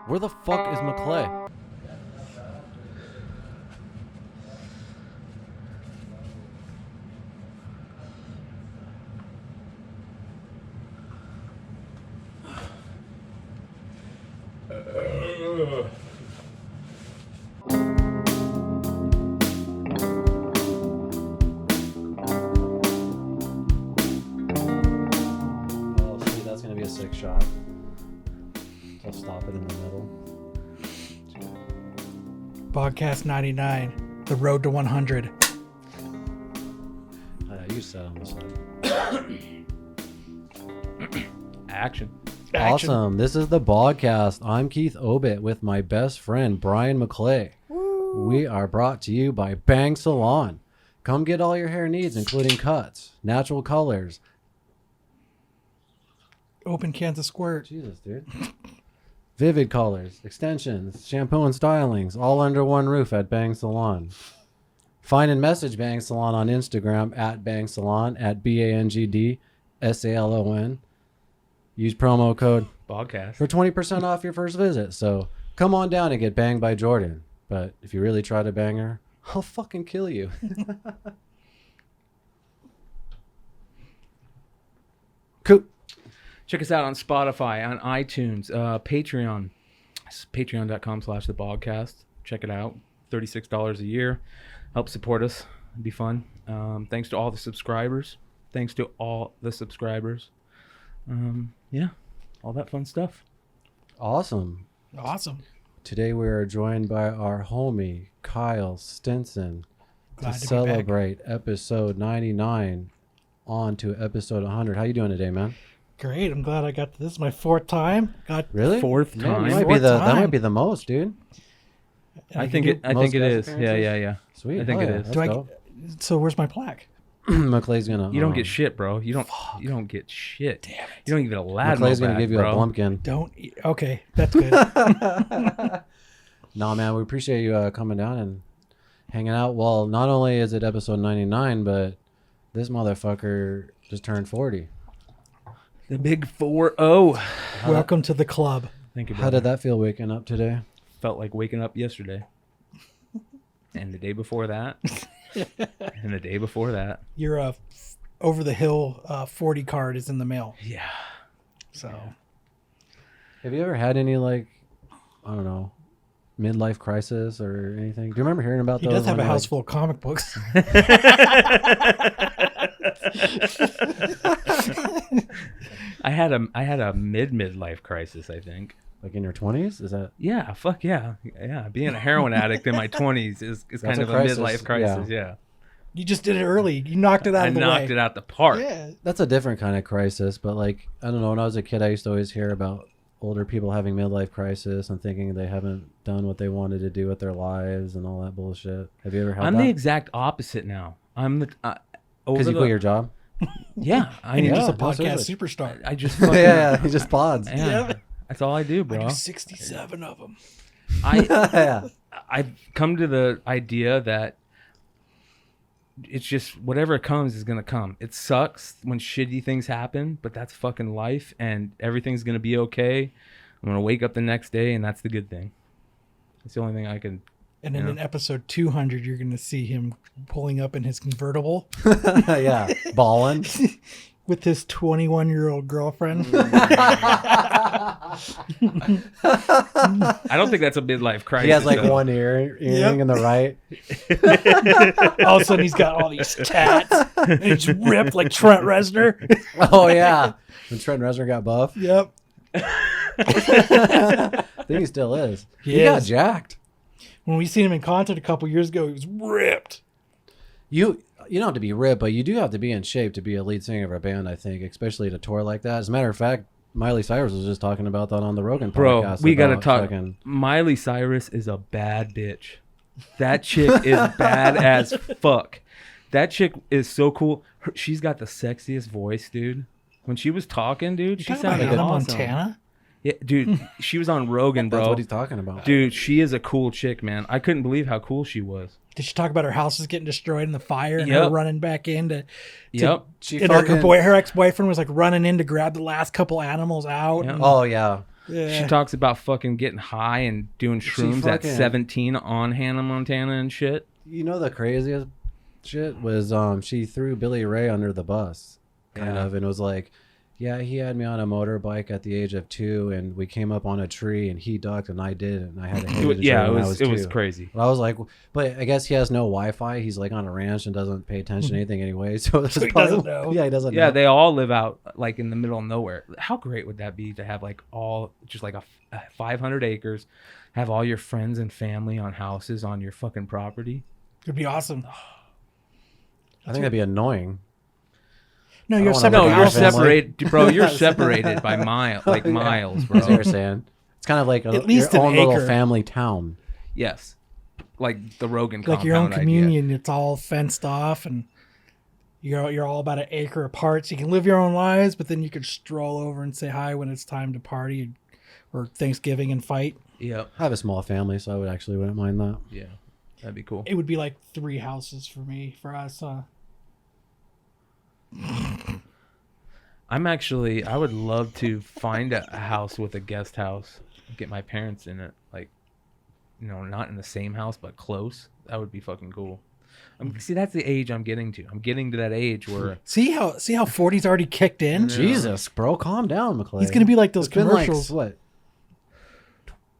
Where the fuck is McClay? Oh, see, that's gonna be a sick shot. I'll stop it in the middle. Bogcast 99, the road to 100. You said on the side. Action. Awesome. This is the Bogcast. I'm Keith Obit with my best friend, Brian McClay. Woo. We are brought to you by Bang Salon. Come get all your hair needs, including cuts, natural colors. Open Kansas Squirt. Jesus, dude. Vivid colors, extensions, shampoo and stylings, all under one roof at Bang Salon. Find and message Bang Salon on Instagram at Bang Salon at BANGDSALON. Use promo code Bogcast for 20% off your first visit. So come on down and get banged by Jordan. But if you really try to bang her, I'll fucking kill you. Cool. Check us out on Spotify, on iTunes, Patreon. It's patreon.com/thebogcast. Check it out. $36 a year. Help support us. It'd be fun. Thanks to all the subscribers. Yeah, all that fun stuff. Awesome. Today we are joined by our homie, Kyle Stinson, Glad to to be celebrate episode 99 on to episode 100. How you doing today, man? Great. I'm glad I got to this. Is my fourth time. Really? Fourth Man, time. that might be the most, dude. I think it is. appearances? Yeah. Sweet. I think it is. That's Do I dope. So where's my plaque? McClay's gonna. You don't get shit, bro. You don't get shit. Damn it. You don't even get a lad. McClay's gonna give you bro. a blumpkin. Okay, that's good. No, man, we appreciate you coming down and hanging out. Well, not only is it episode 99, but this motherfucker just turned 40. The big 4-0. Welcome to the club. Thank you, How brother. did that feel waking up today? Felt like waking up yesterday. And the day before that. And the day before that. Your over the hill 40 card is in the mail. Yeah. So Have you ever had any, like, I don't know, midlife crisis or anything? Do you remember hearing about he those? does have when a you're house like- full of comic books. I had a midlife crisis, I think. Like in your 20s? Is that? Yeah, fuck yeah. Yeah, being a heroin addict in my 20s is kind a of crisis, a midlife crisis, yeah. You just did it early. You knocked it out I of the way. knocked it out the park. Yeah. That's a different kind of crisis, but like, I don't know, when I was a kid, I used to always hear about older people having midlife crisis and thinking they haven't done what they wanted to do with their lives and all that bullshit. Have you ever had I'm that? the exact opposite now. I'm the Because you quit your job? Yeah, And you're know. just a no, podcast seriously. superstar. I just fucking, yeah, he just pods. yeah. That's all I do, I bro. do 67 of them. Yeah. I've come to the idea that it's just whatever comes is gonna come. It sucks when shitty things happen, but that's fucking life, and everything's gonna be okay. I'm gonna wake up the next day, and that's the good thing. It's the only thing I can. And then Yeah. in episode 200, you're going to see him pulling up in his convertible Yeah, balling. with his 21-year-old girlfriend. I don't think that's a midlife crisis. He has like though. one earring Yep. in the right. All of a sudden, he's got all these tats. And he's ripped like Trent Reznor. Oh, yeah. When Trent Reznor got buff. Yep. I think he still is. He He got is. jacked. When we seen him in concert a couple years ago, he was ripped. You don't have to be ripped, but you do have to be in shape to be a lead singer of a band, I think, especially to tour like that. As a matter of fact, Miley Cyrus was just talking about that on the Rogan Bro, podcast. we gotta about talk. fucking- Miley Cyrus is a bad bitch. That chick is bad as fuck. That chick is so cool. She's got the sexiest voice, dude. When she was talking, dude, she Talking about sounded Hannah awesome. Montana? Yeah, dude, she was on Rogan, bro. That's what he's talking about. Dude, she is a cool chick, man. I couldn't believe how cool she was. Did she talk about her house was getting destroyed in the fire and her Yep. running back in to Yep. She and her fucking- boy, her ex-boyfriend was like running in to grab the last couple animals out. Yeah. and- Oh, yeah. Yeah. She talks about fucking getting high and doing shrooms at 17 on Hannah Montana and shit. You know the craziest shit was she threw Billy Ray under the bus, kind of, and was like, yeah, he had me on a motorbike at the age of 2, and we came up on a tree, and he ducked, and I didn't, and I had to hit it. Yeah, it was crazy. But I was like, but I guess he has no Wi-Fi. He's like on a ranch and doesn't pay attention to anything anyway. So he doesn't know. Yeah, he doesn't know. Yeah, they all live out like in the middle of nowhere. How great would that be to have like all just like a 500 acres, have all your friends and family on houses on your fucking property? It'd be awesome. I think that'd be annoying. No, you're separated, bro. You're separated by miles, bro. That's what you're saying. It's kind of like at least your an own acre. little family town. Yes, like the Rogan, like your own compound communion. idea. It's all fenced off, and you're all about an acre apart. So you can live your own lives, but then you could stroll over and say hi when it's time to party or Thanksgiving and fight. Yeah, I have a small family, so I wouldn't mind that. Yeah, that'd be cool. It would be like 3 houses for us. I would love to find a house with a guest house, get my parents in it, like, not in the same house, but close. That would be fucking cool. See, that's the age I'm getting to. I'm getting to that age where see how 40's already kicked in. Jesus, bro, calm down, McClay. He's gonna be like those It's been commercials. like,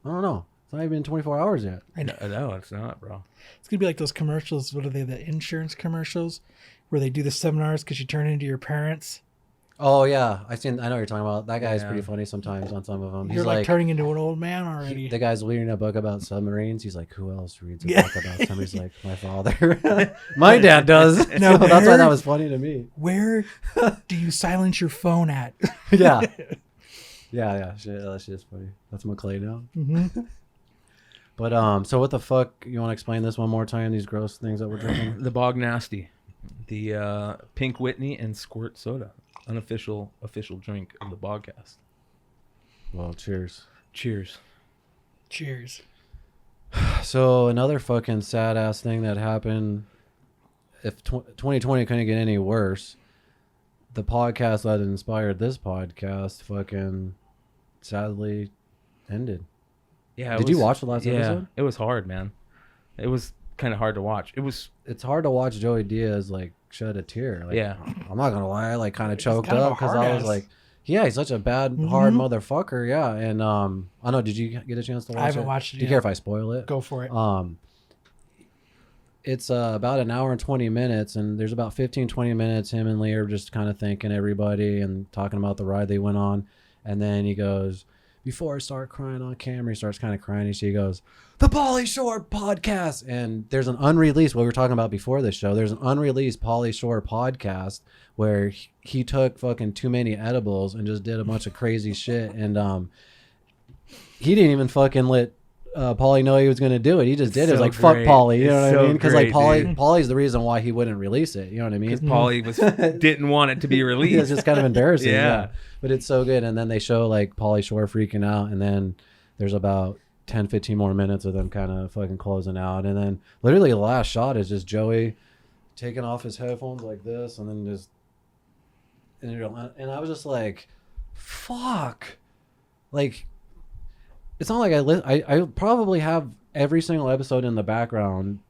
what? I don't know. It's not even been 24 hours yet. No, it's not, bro. It's gonna be like those commercials. What are they? The insurance commercials where they do the seminars because you turn into your parents. Oh yeah, I know what you're talking about. That guy's pretty funny sometimes on some of them. You're like turning into an old man already. The guy's reading a book about submarines. He's like, who else reads a book about submarines? Like, my father. My dad does. No, that's why that was funny to me. Where do you silence your phone at? Yeah. Yeah. Shit, that shit's funny. That's McClay now. Mm-hmm. But so what the fuck? You want to explain this one more time? These gross things that we're drinking. The Bog Nasty, the Pink Whitney and Squirt Soda, official drink of the Bogcast. Well, cheers. Cheers. Cheers. So another fucking sad ass thing that happened. If 2020 couldn't get any worse, the podcast that inspired this podcast fucking sadly ended. Yeah. Did you watch the last episode? episode? It was hard, man. It was kind of hard to watch. It's hard to watch Joey Diaz like shed a tear. Like, yeah. I'm not gonna lie, I like kind of choked kind of up because I was like, yeah, he's such a bad, hard motherfucker. Yeah, and I know. Did you get a chance to watch it? I haven't watched it. Do you care if I spoil it? Go for it. It's about an hour and 20 minutes, and there's about 15-20 minutes him and Lee are just kind of thanking everybody and talking about the ride they went on, and then he goes, before I start crying on camera, he starts kind of crying, and she goes, the Pauly Shore podcast. And there's an unreleased, what we were talking about before this show, there's an unreleased Pauly Shore podcast where he took fucking too many edibles and just did a bunch of crazy shit, and he didn't even fucking let Pauly know he was going to do it. He just did it. It was like, fuck Pauly, you know what I mean? Because like Pauly's the reason why he wouldn't release it, you know what I mean? Because Pauly didn't want it to be released. It's just kind of embarrassing. Yeah. But it's so good. And then they show like Pauly Shore freaking out, and then there's about 10-15 more minutes of them kind of fucking closing out, and then literally the last shot is just Joey taking off his headphones like this, and then just and I was just like, fuck, like it's not like I probably have every single episode in the background,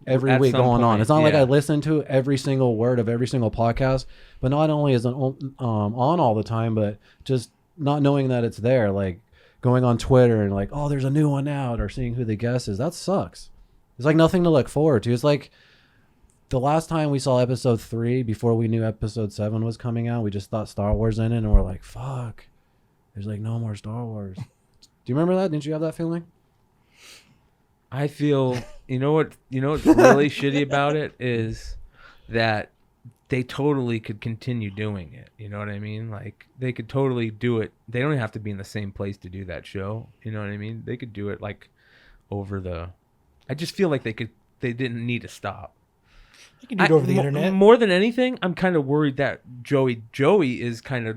every At week some going on. point, It's not like yeah. I listen to every single word of every single podcast, but not only is it on all the time, but just not knowing that it's there, like going on Twitter and like, oh, there's a new one out, or seeing who the guest is. That sucks. It's like nothing to look forward to. It's like the last time we saw episode 3 before we knew episode 7 was coming out, we just thought Star Wars in it, and we're like, fuck, there's like no more Star Wars. Do you remember that? Didn't you have that feeling? I feel, you know what's really shitty about it is that they totally could continue doing it. You know what I mean? Like they could totally do it. They don't have to be in the same place to do that show. You know what I mean? They could do it like I just feel like they didn't need to stop. You can do it over the internet. More than anything, I'm kind of worried that Joey is kind of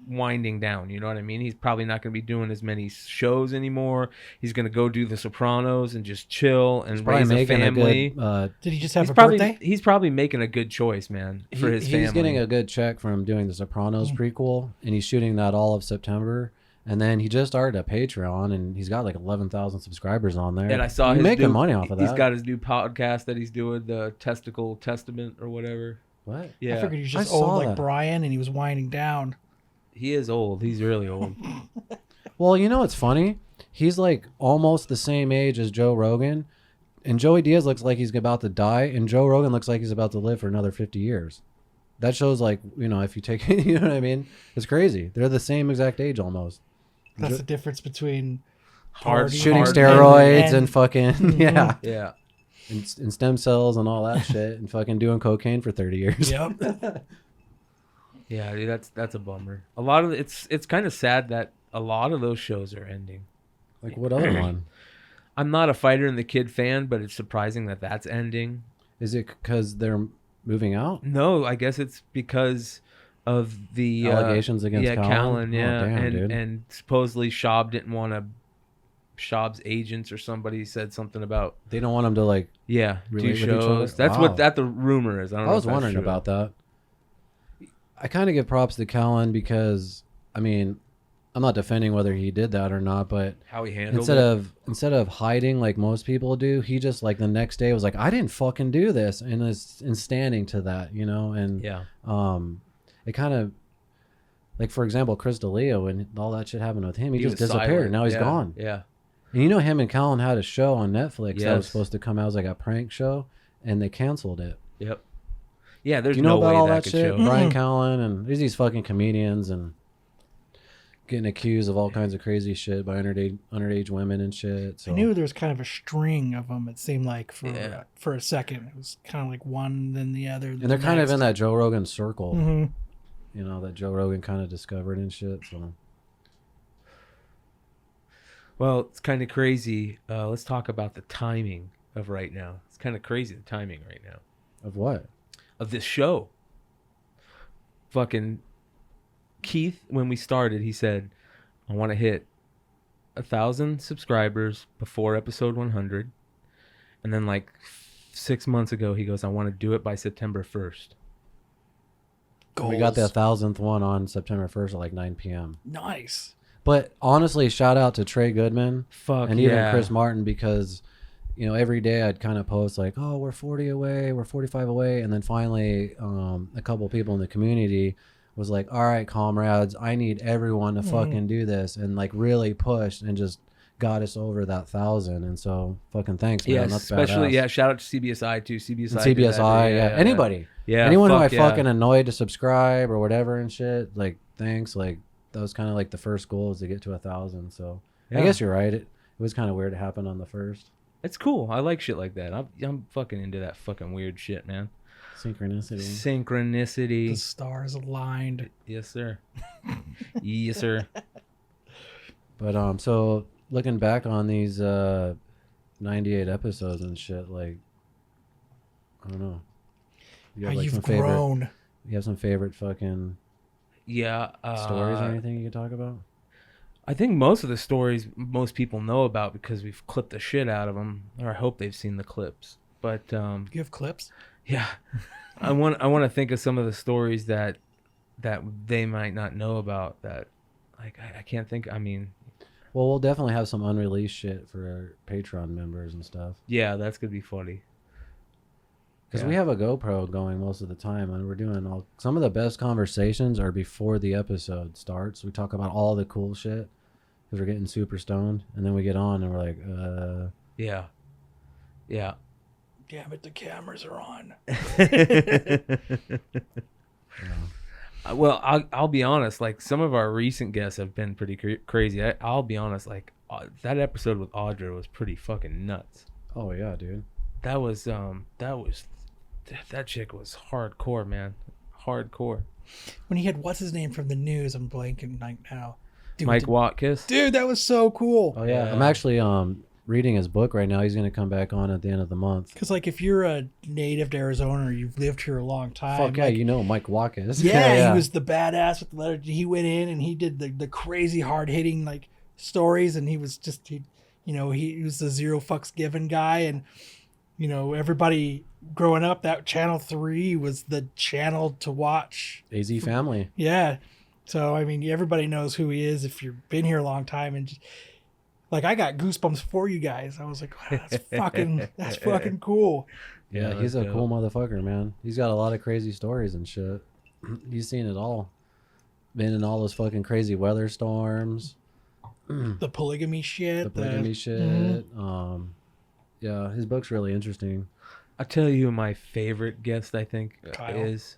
winding down. You know what I mean? He's probably not going to be doing as many shows anymore. He's going to go do The Sopranos and just chill and raise a family. Did he just have a birthday? He's probably making a good choice, man, for his family. He's getting a good check from doing The Sopranos prequel, and he's shooting that all of September. And then he just started a Patreon, and he's got like 11,000 subscribers on there. And I saw he's his making new, money off of that. He's got his new podcast that he's doing, the Testicle Testament or whatever. What? Yeah. I figured he was just I saw old like that. Brian, and he was winding down. He is old. He's really old. Well, you know what's funny? He's like almost the same age as Joe Rogan, and Joey Diaz looks like he's about to die, and Joe Rogan looks like he's about to live for another 50 years. That shows, like, you know, if you take it, you know what I mean? It's crazy. They're the same exact age almost. That's the difference between Hard partying Shooting hard steroids and fucking, yeah. Yeah. And stem cells and all that shit, and fucking doing cocaine for 30 years. Yep. Yeah, dude, that's a bummer. A lot of it's kind of sad that a lot of those shows are ending. Like, what other one? I'm not a Fighter and the Kid fan, but it's surprising that that's ending. Is it because they're moving out? No, I guess it's because of the Allegations against Callen? Callen, yeah, Oh, damn, dude. and supposedly Schaub didn't want to. Schaub's agents or somebody said something about They don't want him to, like, do relate with each other? shows. That's Wow. what the rumor is. I don't know. I was if that's wondering true. about that. I kind of give props to Callen because, I mean, I'm not defending whether he did that or not, but How he handled instead of hiding like most people do, he just like the next day was like, I didn't fucking do this, and is standing to that, you know, and Yeah. it kind of like, for example, Chris D'Elia, when all that shit happened with him, he just was disappeared. silent. Now he's Yeah, gone. Yeah. And you know, him and Callen had a show on Netflix that was Yes. supposed to come out as like a prank show, and they canceled it. Yep. Yeah, there's Do you know no about way all that that could shit? show. Brian Callen, and there's these fucking comedians and getting accused of all kinds of crazy shit by underage women and shit. So I knew there was kind of a string of them. It seemed like Yeah. for a second, it was kind of like one, then the other. and they're kind of in that Joe Rogan circle, Mm-hmm. you know, that Joe Rogan kind of discovered and shit. So Well, it's kind of crazy. Let's talk about the timing of right now. It's kind of crazy, the timing right now of what? of this show. Fucking Keith, when we started, he said, I want to hit 1,000 subscribers before episode 100. And then like 6 months ago, he goes, I want to do it by September 1st. We got the 1,000th one on September 1st at like 9 p.m. Nice. But honestly, shout out to Trey Goodman Fuck and even yeah. Chris Martin, because, you know, every day I'd kind of post like, oh, we're 40 away, we're 45 away. And then finally, a couple people in the community was like, all right, comrades, I need everyone to fucking do this, and like really pushed and just got us over that 1,000. And so fucking thanks, man. Yeah, That's especially, badass. yeah, shout out to CBSI too. CBSI. And did that, CBSI, yeah. Anybody. Yeah. Anyone who I fuck yeah. fucking annoyed to subscribe or whatever and shit, like, thanks. Like, that was kind of like the first goal, is to get to 1,000. So I Yeah. guess you're right. It was kind of weird to happen on the first. It's cool. I like shit like that. I'm fucking into that fucking weird shit, man. Synchronicity. Synchronicity. The stars aligned. Yes, sir. Yes, sir. But so looking back on these 98 episodes and shit, like, I don't know. You How have, like, you've some favorite, grown. you have some favorite fucking Yeah. stories or anything you could talk about? I think most of the stories most people know about because we've clipped the shit out of them, or I hope they've seen the clips. But You have clips? yeah, I want to think of some of the stories that they might not know about. That like I can't think. I mean, Well, we'll definitely have some unreleased shit for our Patreon members and stuff. yeah, that's gonna be funny. Because we have a GoPro going most of the time, and we're doing some of the best conversations are before the episode starts. We talk about all the cool shit because we're getting super stoned, and then we get on and we're like, Yeah. Damn it, the cameras are on. Well, I'll be honest. Like some of our recent guests have been pretty crazy. I'll be honest. Like that episode with Audra was pretty fucking nuts. oh yeah, dude. That chick was hardcore, man. Hardcore. When he had what's his name from the news, I'm blanking right now. Dude, Mike Watkins. Dude, that was so cool. Oh yeah, Yeah. I'm actually reading his book right now. He's gonna come back on at the end of the month. Because like if you're a native to Arizona or you've lived here a long time, Fuck yeah, like, you know Mike Watkins. yeah, he was the badass with the letter. He went in and he did the crazy hard hitting like stories, and he was just he was the zero fucks given guy, and you know everybody growing up that Channel 3 was the channel to watch. AZ Family. Yeah, So I mean, everybody knows who he is if you've been here a long time, and just, like I got goosebumps for you guys. I was like, wow, that's fucking cool. Yeah, he's a cool motherfucker, man. He's got a lot of crazy stories and shit. He's seen it all. Been in all those fucking crazy weather storms. The polygamy shit. Yeah, his book's really interesting. I'll tell you who my favorite guest, I think, Kyle. is.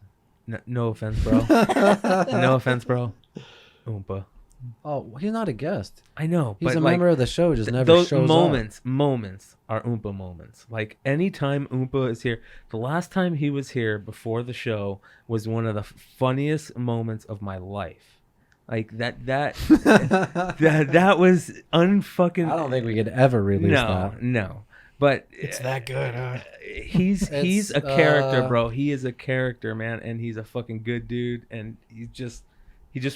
No offense, bro. No offense, bro. Oompa. Oh, he's not a guest. I know. He's but a like, member of the show, just never those shows moments are Oompa moments. Like anytime Oompa is here, the last time he was here before the show was one of the funniest moments of my life. Like that was unfucking. I don't think we could ever release that. No. But it's that good, huh? He's a character, bro. He is a character, man, and he's a fucking good dude, and he just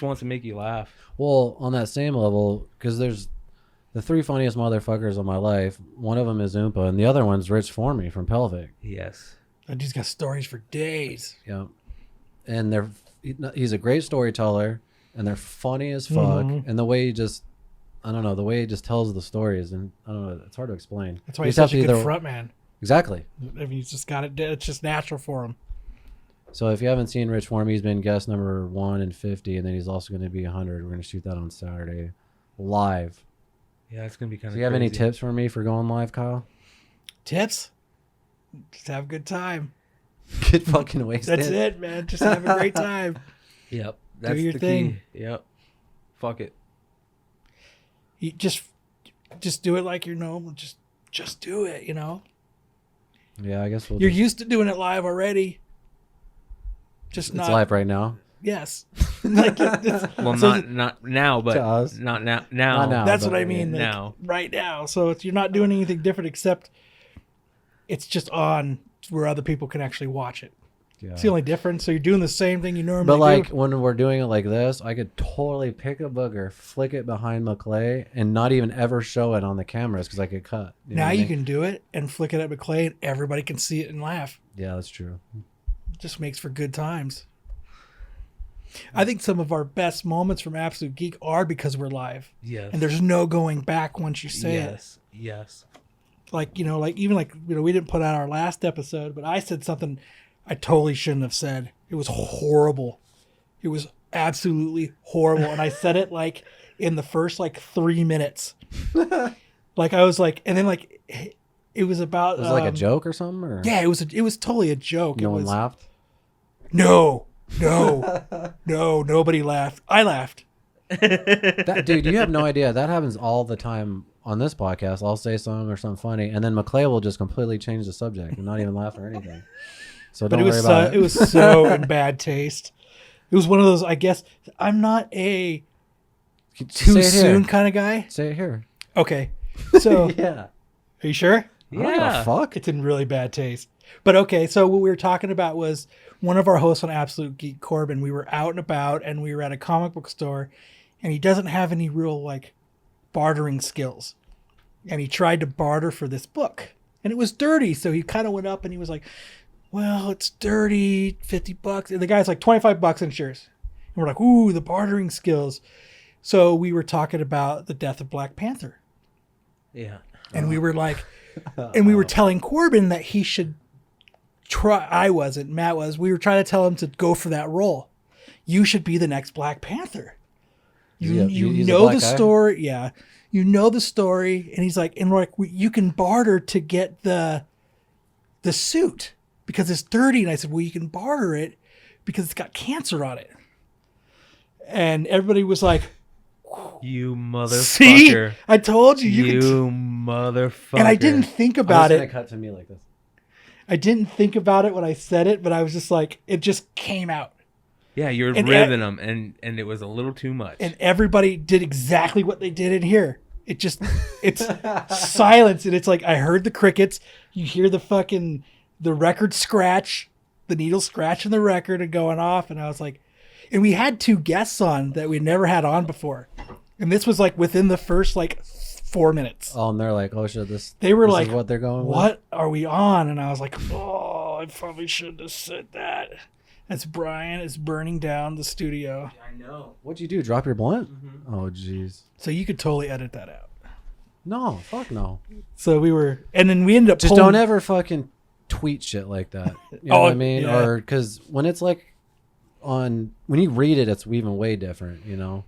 wants to make you laugh. Well, on that same level, because there's the three funniest motherfuckers of my life. One of them is Oompa, and the other one's Rich Formey from Pelvic. Yes. And he's got stories for days. Yeah. And he's a great storyteller, and they're funny as fuck. And the way he just, I don't know, the way he just tells the stories, and I don't know, it's hard to explain. That's why he's such a good front man. Exactly. I mean, he's just got it. It's just natural for him. So if you haven't seen Rich Formey, he's been guest number 1 in 50, and then he's also going to be 100. We're going to shoot that on Saturday, live. Yeah, it's going to be kind of. Do you have any tips for me for going live, Kyle? Tips? Just have a good time. Get fucking wasted. That's it, man. Just have a great time. Yep. That's do your the thing. Key. Yep. Fuck it. You just do it like you're normal. Just do it, you know? Yeah, I guess you're used to doing it live already. Just it's live right now. Yes. Like well, so not now, but not now. Not now. That's what I mean. Like, now, right now. So you're not doing anything different except it's just on where other people can actually watch it. Yeah. It's the only difference. So you're doing the same thing you normally do. But like when we're doing it like this, I could totally pick a booger, flick it behind McClay, and not even ever show it on the cameras because I could cut. Now you can do it and flick it at McClay, and everybody can see it and laugh. Yeah, that's true. It just makes for good times. I think some of our best moments from Absolute Geek are because we're live. Yes. And there's no going back once you say it. Yes. Like, we didn't put out our last episode, but I said something I totally shouldn't have said. It was horrible. It was absolutely horrible. And I said it like in the first 3 minutes. Like I was like, and then it was about. It was like a joke or something? Or? Yeah, it was totally a joke. No one laughed? No, nobody laughed. I laughed. Dude, you have no idea. That happens all the time on this podcast. I'll say something or something funny, and then McClay will just completely change the subject and not even laugh or anything. So don't worry about it. It was so in bad taste. It was one of those, I guess, I'm not a too soon kind of guy. Say it here. Okay. So, yeah. Are you sure? Yeah. Fuck. It's in really bad taste. But okay, so what we were talking about was one of our hosts on Absolute Geek, Corbin. We were out and about, and we were at a comic book store, and he doesn't have any real, bartering skills. And he tried to barter for this book. And it was dirty, so he kind of went up and he was like, well, it's dirty, $50. And the guy's like, $25 in shares. And we're like, ooh, the bartering skills. So we were talking about the death of Black Panther. Yeah. And we were like, and we were telling Corbin that he should try. I wasn't, Matt was. We were trying to tell him to go for that role. You should be the next Black Panther. You know the story. Yeah. You know the story. And he's like, and we're like, you can barter to get the suit because it's dirty. And I said, well, you can barter it because it's got cancer on it. And everybody was like, you motherfucker. See? I told you. You motherfucker. And I didn't think about it. Cut to me like this. I didn't think about it when I said it, but I was just like, it just came out. Yeah, you were ribbing them, and it was a little too much. And everybody did exactly what they did in here. It's silence, and it's like, I heard the crickets. You hear the record scratch, the needle scratching the record and going off, and I was like, and we had 2 guests on that we never had on before. And this was within the first 4 minutes. Oh, and they're like, oh shit, this is what they're going with? What are we on? And I was like, oh, I probably shouldn't have said that. as Brian is burning down the studio. I know. What'd you do? Drop your blunt? Mm-hmm. Oh, jeez. So you could totally edit that out. No, fuck no. So we were, and then we ended up Just don't ever fucking tweet shit like that. You know what I mean? Yeah. Or because when it's like when you read it, it's even way different, you know?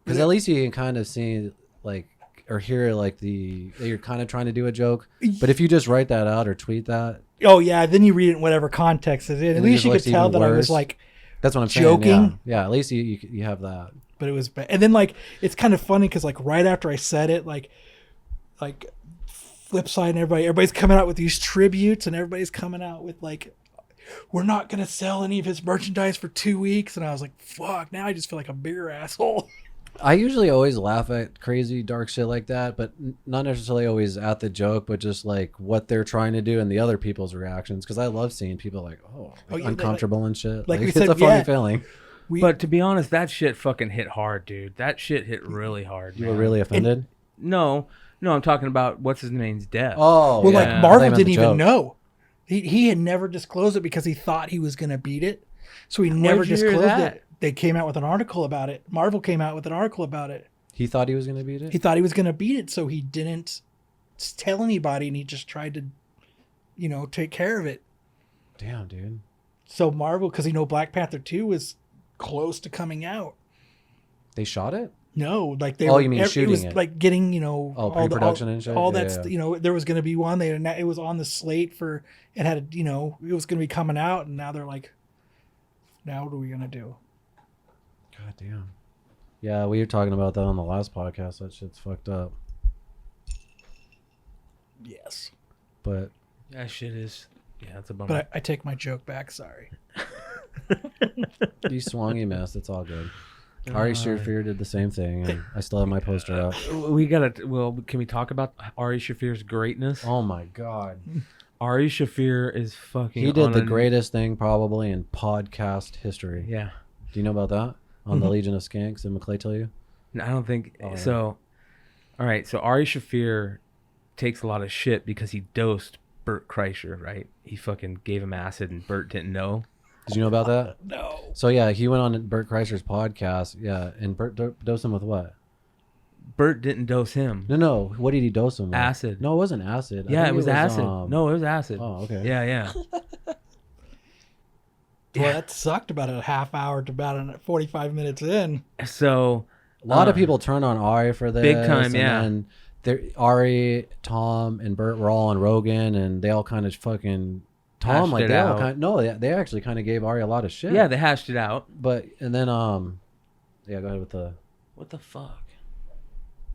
Because at least you can kind of see like, or hear like that you're kind of trying to do a joke. But if you just write that out or tweet that. Oh yeah, then you read it in whatever context it's in. At least you could tell that I was like, that's what I'm joking. Saying. Yeah. At least you have that. But it was bad. And then like, it's kind of funny because like right after I said it, like flip side and everybody's coming out with these tributes and everybody's coming out with like, we're not going to sell any of his merchandise for 2 weeks. And I was like, fuck, now I just feel like a bigger asshole. I usually always laugh at crazy dark shit like that, but not necessarily always at the joke, but just like what they're trying to do and the other people's reactions. Because I love seeing people like, yeah, uncomfortable and shit. like we it's said, a funny feeling. But to be honest, that shit fucking hit hard, dude. That shit hit really hard. You were really offended? No, I'm talking about what's his name's death. Oh, well, yeah. like Marvel didn't even know. He had never disclosed it because he thought he was going to beat it. So he never disclosed it. They came out with an article about it. Marvel came out with an article about it. He thought he was going to beat it? He thought he was going to beat it, so he didn't tell anybody, and he just tried to, take care of it. Damn, dude. So Marvel, because Black Panther 2 was close to coming out. They shot it? No, like they. You mean shooting it? Was it? like getting, pre-production and shit. All that's, there was going to be one. It was on the slate for. It had, it was going to be coming out, and now they're like, now what are we going to do? God damn. Yeah, we were talking about that on the last podcast. That shit's fucked up. Yes. But that shit is. Yeah, it's a bummer. But I take my joke back. Sorry. You swung, you missed. It's all good. Ari Shafir did the same thing, and I still have my poster up. We gotta. Well, can we talk about Ari Shafir's greatness? Oh my god, Ari Shafir is fucking. He did the greatest thing probably in podcast history. Yeah. Do you know about that? On the Legion of Skanks? Did McClay tell you? No, I don't think yeah. so. All right, so Ari Shafir takes a lot of shit because he dosed Bert Kreischer, right? He fucking gave him acid, and Bert didn't know. Did you know about that? No. So yeah, he went on Bert Kreischer's podcast. Yeah, and Bert dosed him with what? Bert didn't dose him. No. What did he dose him with? Acid. No, it wasn't acid. Yeah, it was acid. No, it was acid. Oh, okay. Yeah. Well, that sucked about a half hour to about 45 minutes in. So a lot of people turned on Ari for this. Big time, yeah. And Ari, Tom, and Bert were all on Rogan, and they all kind of fucking Tom hashed like it they all out. kind. No, they actually kind of gave Ari a lot of shit. Yeah, they hashed it out. But and then yeah, go ahead with the. What the fuck?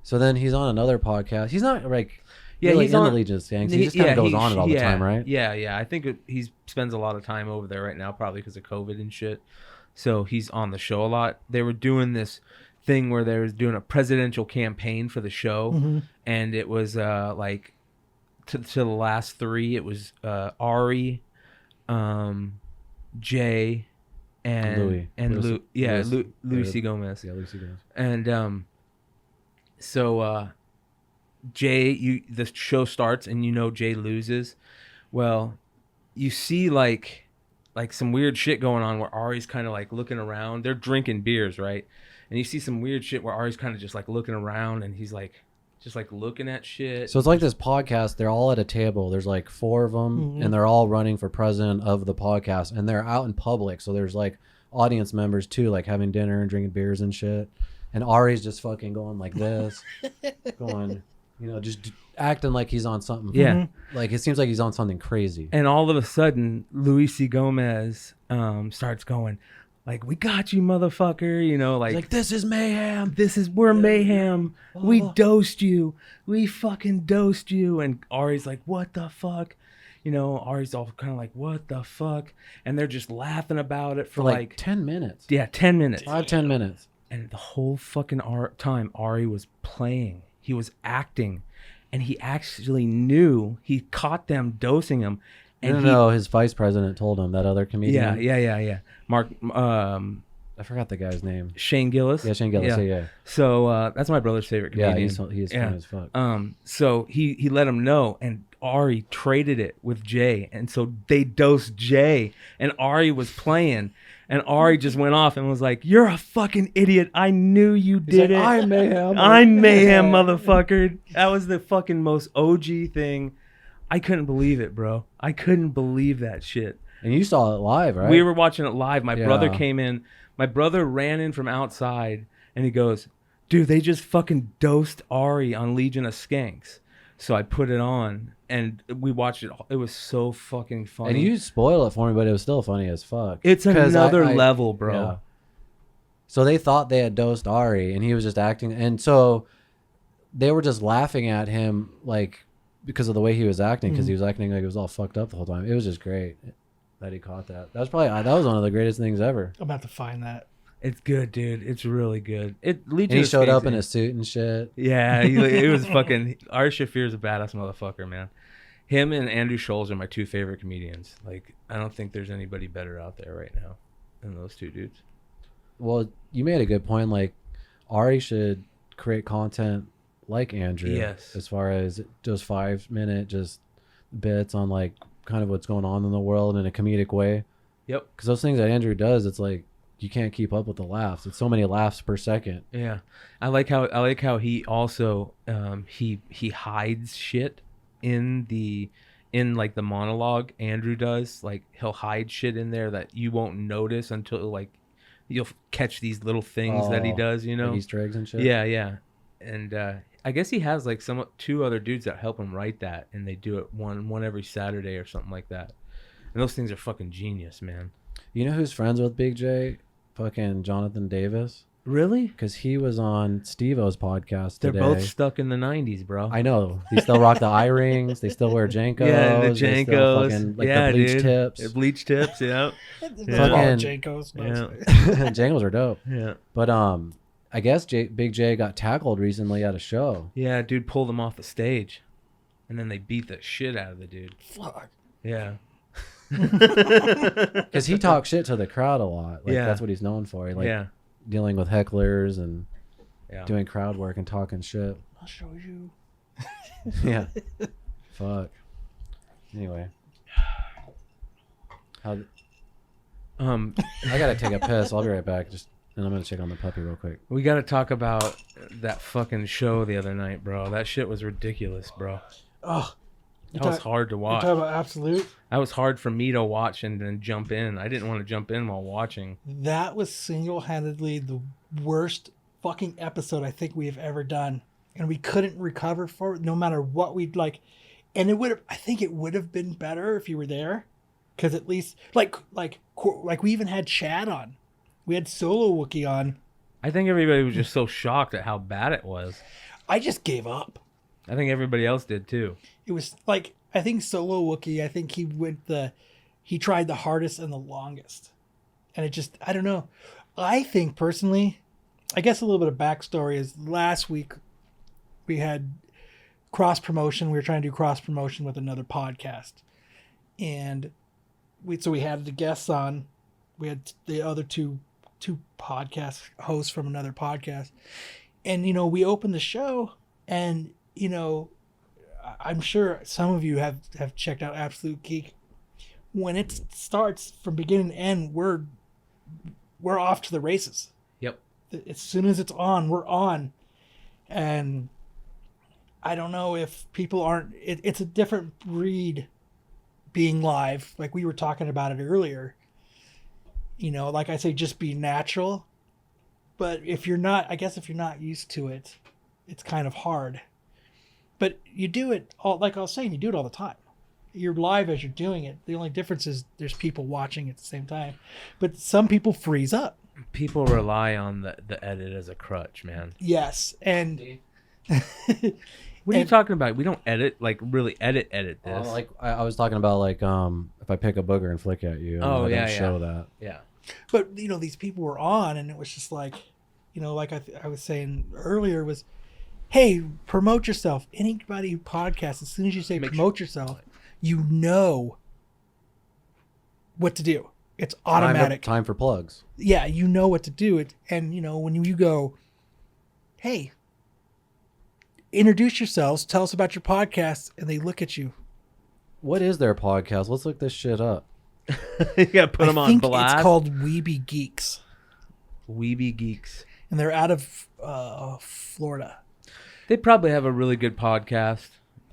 So then he's on another podcast. He's not like. Yeah, really he's in on the Legion of Skanks. He just kind of goes on it all the time, right? Yeah. I think he spends a lot of time over there right now, probably because of COVID and shit. So he's on the show a lot. They were doing this thing where they was doing a presidential campaign for the show, and it was like to the last three. It was Ari, Jay, and Louis. Louis C. Gomez. Yeah, Louis C. Gomez. And so Jay, the show starts and Jay loses. Well, you see like some weird shit going on where Ari's kind of like looking around. They're drinking beers, right? And you see some weird shit where Ari's kind of just like looking around and he's like just like looking at shit. So it's like this podcast. They're all at a table. There's like 4 of them, and they're all running for president of the podcast, and they're out in public. So there's like audience members too, like having dinner and drinking beers and shit. And Ari's just fucking going like this, going, just acting like he's on something. Yeah. Like it seems like he's on something crazy. And all of a sudden, Louis C. Gomez starts going, like, we got you, motherfucker. Like this is mayhem. We're mayhem. We dosed you. We fucking dosed you. And Ari's like, what the fuck? Ari's all kind of like, what the fuck? And they're just laughing about it for like 10 minutes. Yeah, 10 minutes. 5-10 minutes. And the whole fucking time Ari was playing. He was acting. And he actually knew. He caught them dosing him. And No, his vice president told him, that other comedian. Yeah. Mark, I forgot the guy's name. Shane Gillis. Yeah, Shane Gillis. Yeah. So that's my brother's favorite comedian. Yeah, he's funny as fuck. So he let him know, and Ari traded it with Jay, and so they dosed Jay, and Ari was playing, and Ari just went off and was like, "You're a fucking idiot! I knew you did it. I'm mayhem. I'm mayhem, motherfucker." That was the fucking most OG thing. I couldn't believe it, bro. I couldn't believe that shit. And you saw it live, right? We were watching it live. My brother Yeah. came in. My brother ran in from outside, and he goes, "Dude, they just fucking dosed Ari on Legion of Skanks." So I put it on, and we watched it. It was so fucking funny. And you spoil it for me, but it was still funny as fuck. It's 'Cause another level, bro. Yeah. So they thought they had dosed Ari, and he was just acting. And so they were just laughing at him, like, because of the way he was acting, because he was acting like he was all fucked up the whole time. It was just great that he caught that. That was one of the greatest things ever. I'm about to find that. It's good, dude. It's really good. And he showed up in a suit and shit. Yeah, it was fucking. Ari Shaffir's a badass motherfucker, man. Him and Andrew Scholes are my two favorite comedians. Like, I don't think there's anybody better out there right now than those two dudes. Well, you made a good point. Like, Ari should create content like Andrew. Yes. As far as just 5-minute just bits on, like, kind of what's going on in the world in a comedic way. Yep. Because those things that Andrew does, it's like you can't keep up with the laughs. It's so many laughs per second. Yeah, I like how he also he hides shit in like the monologue. Andrew does, like, he'll hide shit in there that you won't notice until, like, you'll catch these little things that he does, you know, like Easter eggs and shit. Yeah, and I guess he has like two other dudes that help him write that, and they do it one every Saturday or something like that. And those things are fucking genius, man. You know who's friends with Big J? Fucking Jonathan Davis. Really? Because he was on Steve-O's podcast They're today. both stuck in the 90s, bro. I know. They still rock the eye rings. They still wear Jankos. Yeah, the They still Jankos. fucking, like, Yeah, the bleach dude. tips. The bleach tips, yeah. Fucking Jankos. Yeah. Jankos are dope. Yeah. But I guess Big J got tackled recently at a show. Yeah, dude pulled him off the stage. And then they beat the shit out of the dude. Fuck. Yeah. Because he talks shit to the crowd a lot. Like, Yeah. that's what he's known for. Like, Yeah. dealing with hecklers and Yeah. doing crowd work and talking shit. I'll show you. Yeah. Fuck. Anyway. I gotta take a piss. I'll be right back. And I'm gonna check on the puppy real quick. We got to talk about that fucking show the other night, bro. That shit was ridiculous, bro. Oh, That was hard to you're watch. talking about Absolute? That was hard for me to watch and then jump in. I didn't want to jump in while watching. That was single-handedly the worst fucking episode I think we have ever done, and we couldn't recover for it no matter what we'd like. And I think it would have been better if you were there, because at least like we even had Chad on, we had Solo Wookie on. I think everybody was just so shocked at how bad it was. I just gave up. I think everybody else did too. It was like, I think Solo Wookie, I think he tried the hardest and the longest, and it just, I don't know. I think personally, I guess a little bit of backstory is last week we had cross promotion. We were trying to do cross promotion with another podcast, and we had the guests on. We had the other two podcast hosts from another podcast, and we opened the show, and I'm sure some of you have checked out Absolute Geek. When it starts from beginning to end, we're off to the races. Yep. As soon as it's on, we're on. And I don't know if people aren't... It's a different breed being live. Like we were talking about it earlier. Like I say, just be natural. But if you're not used to it, it's kind of hard. But you do it all, like I was saying, you do it all the time. You're live as you're doing it. The only difference is there's people watching at the same time. But some people freeze up. People rely on the edit as a crutch, man. Yes. And what are you talking about? We don't really edit this. Like I was talking about, like, if I pick a booger and flick at you, I don't show that. Yeah. But these people were on, and it was just like, like I was saying earlier, was, hey, promote yourself. Anybody who podcasts, as soon as you say promote yourself, you know what to do. It's automatic. Time for plugs. Yeah, you know what to do. And when you go, hey, introduce yourselves, tell us about your podcast, and they look at you What is their podcast? Let's look this shit up. You gotta put them on blast. It's called Weeby Geeks, Weeby Geeks. and they're out of Florida. They probably have a really good podcast.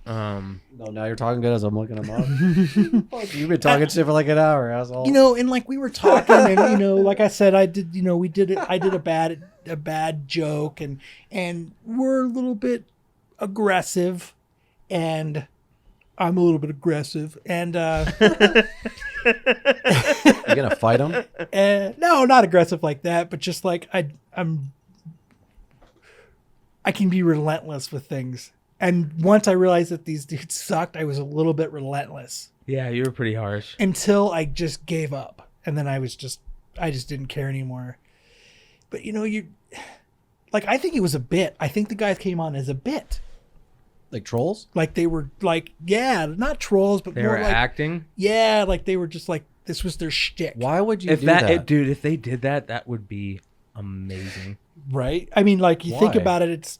No, now you're talking good as I'm looking them up. Fuck, you've been talking shit for like an hour, asshole. You know, and like we were talking, and you know, like I said, I did a bad joke, and we're a little bit aggressive, and I'm a little bit aggressive, and You gonna fight them? no, not aggressive like that, but just like I can be relentless with things. And once I realized that these dudes sucked, I was a little bit relentless. Yeah, you were pretty harsh. Until I just gave up. And then I just didn't care anymore. But you know, I think it was a bit. I think the guys came on as a bit. Like trolls? Like they were like, yeah, not trolls, but They more were like acting? Yeah, like they were just like, this was their shtick. Why would you do that? Dude, if they did that, that would be amazing. Right? I mean, like, you think about it,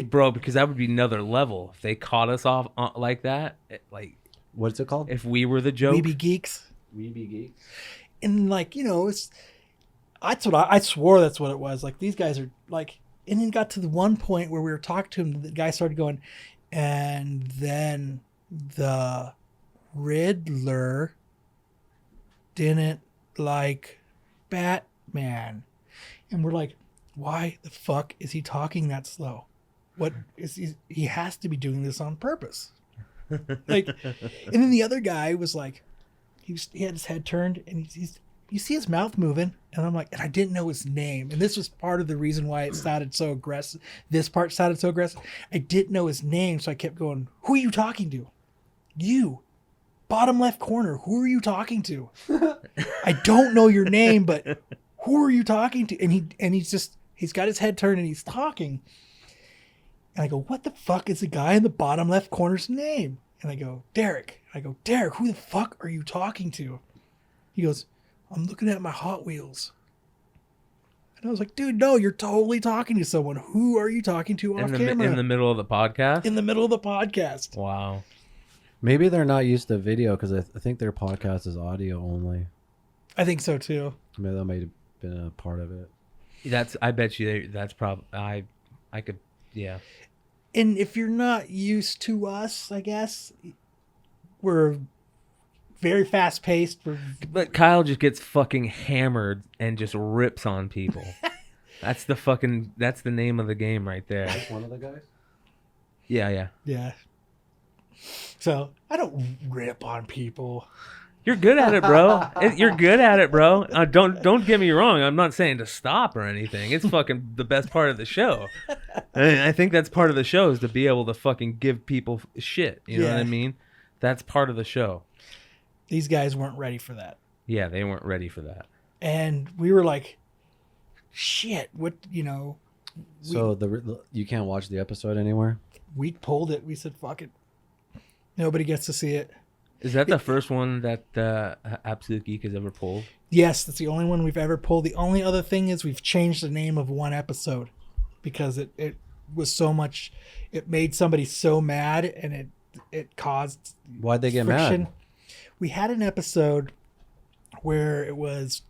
Bro, because that would be another level. If they caught us off like that, like... What's it called? If we were the joke. Weeby Geeks. Weeby Geeks. And, like, you know, that's what I swore that's what it was. Like, these guys are, like... And then got to the one point where we were talking to him, the guy started going, and then the Riddler didn't like Batman. And we're like, why the fuck is he talking that slow? What is he has to be doing this on purpose. Like, and then the other guy was like, he had his head turned, and you see his mouth moving, and I'm like, and I didn't know his name, and this was part of the reason why it sounded so aggressive. This part sounded so aggressive. I didn't know his name, so I kept going, who are you talking to? You. Bottom left corner. Who are you talking to? I don't know your name, but who are you talking to? And he's got his head turned and he's talking. And I go, what the fuck is the guy in the bottom left corner's name? And I go, Derek. I go, Derek, who the fuck are you talking to? He goes, I'm looking at my Hot Wheels. And I was like, dude, no, you're totally talking to someone. Who are you talking to off camera? In the middle of the podcast? In the middle of the podcast. Wow. Maybe they're not used to video because I think their podcast is audio only. I think so too. Maybe that might have been a part of it. I bet you that's probably, I could, yeah. And if you're not used to us, I guess, we're very fast paced. But Kyle just gets fucking hammered and just rips on people. That's the name of the game right there. That's one of the guys? Yeah. Yeah. So I don't rip on people. You're good at it, bro. You're good at it, bro. Don't get me wrong. I'm not saying to stop or anything. It's fucking the best part of the show. And I think that's part of the show is to be able to fucking give people shit. You know what I mean? That's part of the show. These guys weren't ready for that. Yeah, they weren't ready for that. And we were like, shit, what, you know. So you can't watch the episode anywhere? We pulled it. We said, fuck it. Nobody gets to see it. Is that the first one that Absolute Geek has ever pulled? Yes, that's the only one we've ever pulled. The only other thing is we've changed the name of one episode because it was so much. It made somebody so mad, and it caused. Why'd they get friction. mad? We had an episode where it was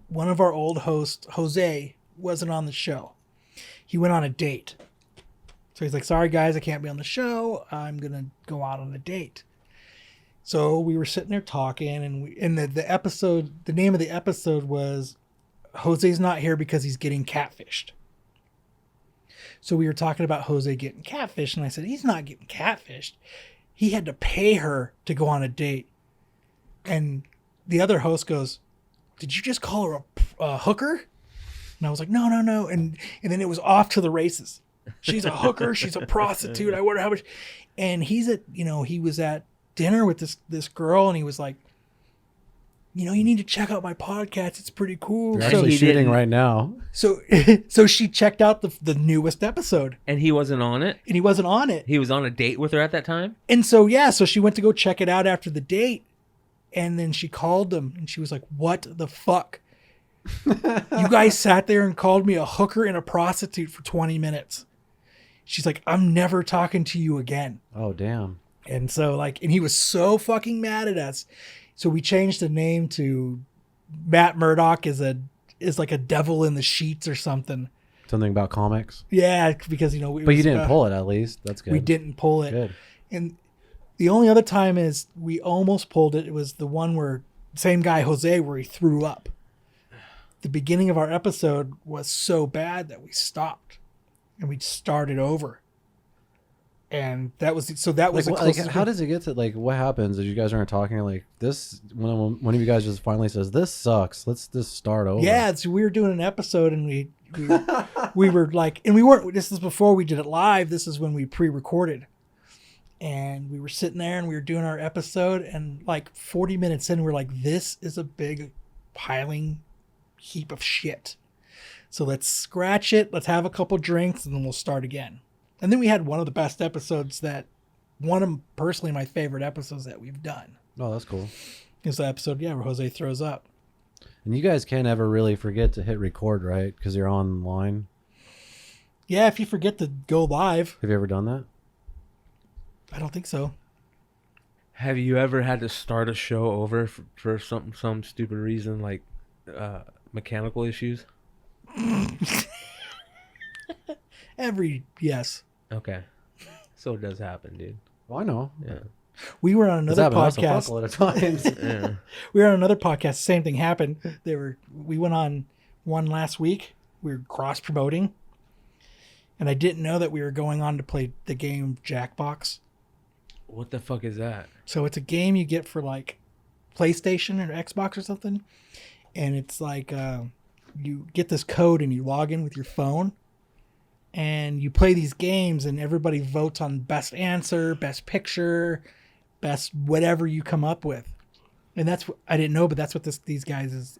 one of our old hosts, Jose, wasn't on the show. He went on a date. So he's like, sorry guys, I can't be on the show. I'm going to go out on a date. So we were sitting there talking, and the name of the episode was Jose's not here because he's getting catfished. So we were talking about Jose getting catfished, and I said, he's not getting catfished. He had to pay her to go on a date. And the other host goes, did you just call her a hooker? And I was like, no. And then it was off to the races. She's a hooker. She's a prostitute. I wonder how much. And he was at dinner with this girl, and he was like, you need to check out my podcast. It's pretty cool. You're actually shooting right now. So she checked out the newest episode. And he wasn't on it? And he wasn't on it. He was on a date with her at that time? And so she went to go check it out after the date. And then she called them, and she was like, what the fuck? You guys sat there and called me a hooker and a prostitute for 20 minutes. She's like, I'm never talking to you again. Oh, damn. And so and he was so fucking mad at us. So we changed the name to Matt Murdock is like a devil in the sheets or something. Something about comics. Yeah, because But you didn't pull it at least. That's good. We didn't pull it. Good. And the only other time is we almost pulled it. It was the one where same guy Jose where he threw up. The beginning of our episode was so bad that we stopped and we started over. And that was how does it get to what happens as you guys aren't talking this when one of you guys just finally says this sucks, let's just start over? Yeah, we were doing an episode and we were and we weren't, this is before we did it live, this is when we pre-recorded, and we were sitting there and we were doing our episode, and 40 minutes in we're like, this is a big piling heap of shit, so let's scratch it, let's have a couple drinks, and then we'll start again. And then we had one of the best episodes one of personally my favorite episodes that we've done. Oh, that's cool. Is the episode, where Jose throws up. And you guys can't ever really forget to hit record, right? Because you're online. Yeah, if you forget to go live. Have you ever done that? I don't think so. Have you ever had to start a show over for some stupid reason, like mechanical issues? Yes. Okay. So it does happen, dude. Well, I know. Yeah. We were on another podcast. A lot of times. Yeah. We were on another podcast. Same thing happened. We went on one last week. We were cross promoting, and I didn't know that we were going on to play the game Jackbox. What the fuck is that? So it's a game you get for PlayStation or Xbox or something, and it's you get this code and you log in with your phone. And you play these games, and everybody votes on best answer, best picture, best whatever you come up with. And that's what I didn't know, but that's what these guys'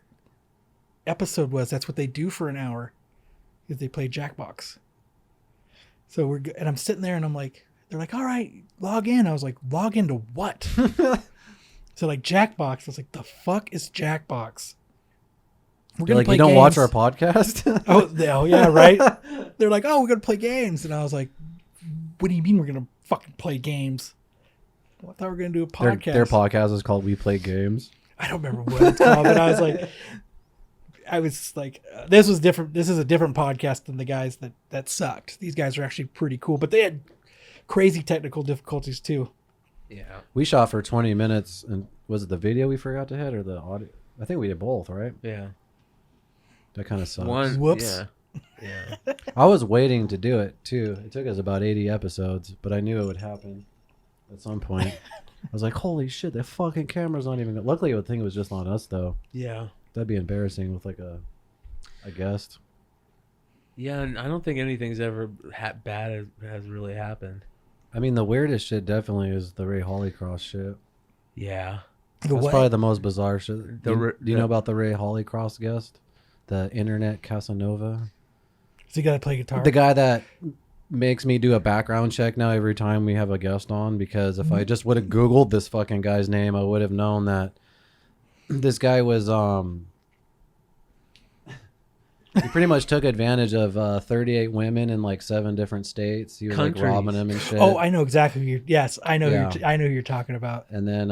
episode was. That's what they do for an hour, is they play Jackbox. So and I'm sitting there, and I'm like, they're like, all right, log in. I was like, log into what? So Jackbox. I was like, the fuck is Jackbox? We're gonna play you don't games. watch our podcast? Oh, yeah, right? They're like, oh, we're going to play games. And I was like, what do you mean we're going to fucking play games? Well, I thought we were going to do a podcast. Their podcast is called We Play Games. I don't remember what it's called, but I was like, this was different. This is a different podcast than the guys that sucked. These guys are actually pretty cool, but they had crazy technical difficulties too. Yeah. We shot for 20 minutes, and was it the video we forgot to hit or the audio? I think we did both, right? Yeah. That kind of sucks. Whoops. Yeah. I was waiting to do it too. It took us about 80 episodes, but I knew it would happen at some point. I was like, holy shit, the fucking camera's not even... Luckily, I would think it was just on us, though. Yeah. That'd be embarrassing with a guest. Yeah, and I don't think anything's ever bad has really happened. I mean, the weirdest shit definitely is the Ray Hollycross shit. Yeah. That's probably the most bizarre shit. Do you know about the Ray Hollycross guest? The internet Casanova? So you got to play guitar? The guy that makes me do a background check now every time we have a guest on, because if I just would have Googled this fucking guy's name, I would have known that this guy was... He pretty much took advantage of 38 women in 7 different states. He was robbing them and shit. Oh, I know exactly. Yes, I know. I know who you're talking about. And then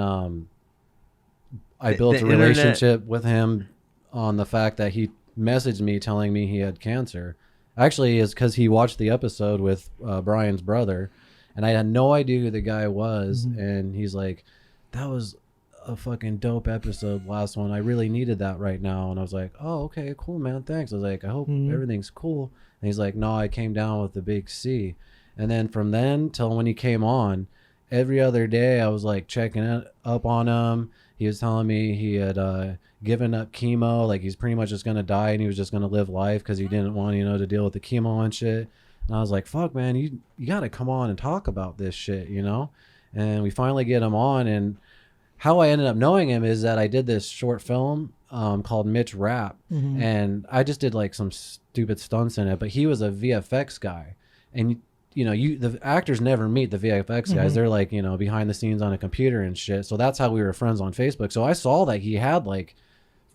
I built a relationship with him on the fact that he messaged me telling me he had cancer. Actually, is because he watched the episode with Brian's brother, and I had no idea who the guy was. Mm-hmm. And he's like, "That was a fucking dope episode, last one. I really needed that right now." And I was like, "Oh, okay, cool, man, thanks." I was like, "I hope everything's cool." And he's like, "No, I came down with the big C." And then from then till when he came on, every other day I was checking up on him. He was telling me he had given up chemo, he's pretty much just gonna die, and he was just gonna live life because he didn't want to deal with the chemo and shit. And I was like, "Fuck, man, you gotta come on and talk about this shit, And we finally get him on, and how I ended up knowing him is that I did this short film called Mitch Rap, and I just did some stupid stunts in it, but he was a VFX guy, and the actors never meet the VFX guys. They're behind the scenes on a computer and shit. So that's how we were friends on Facebook. So I saw that he had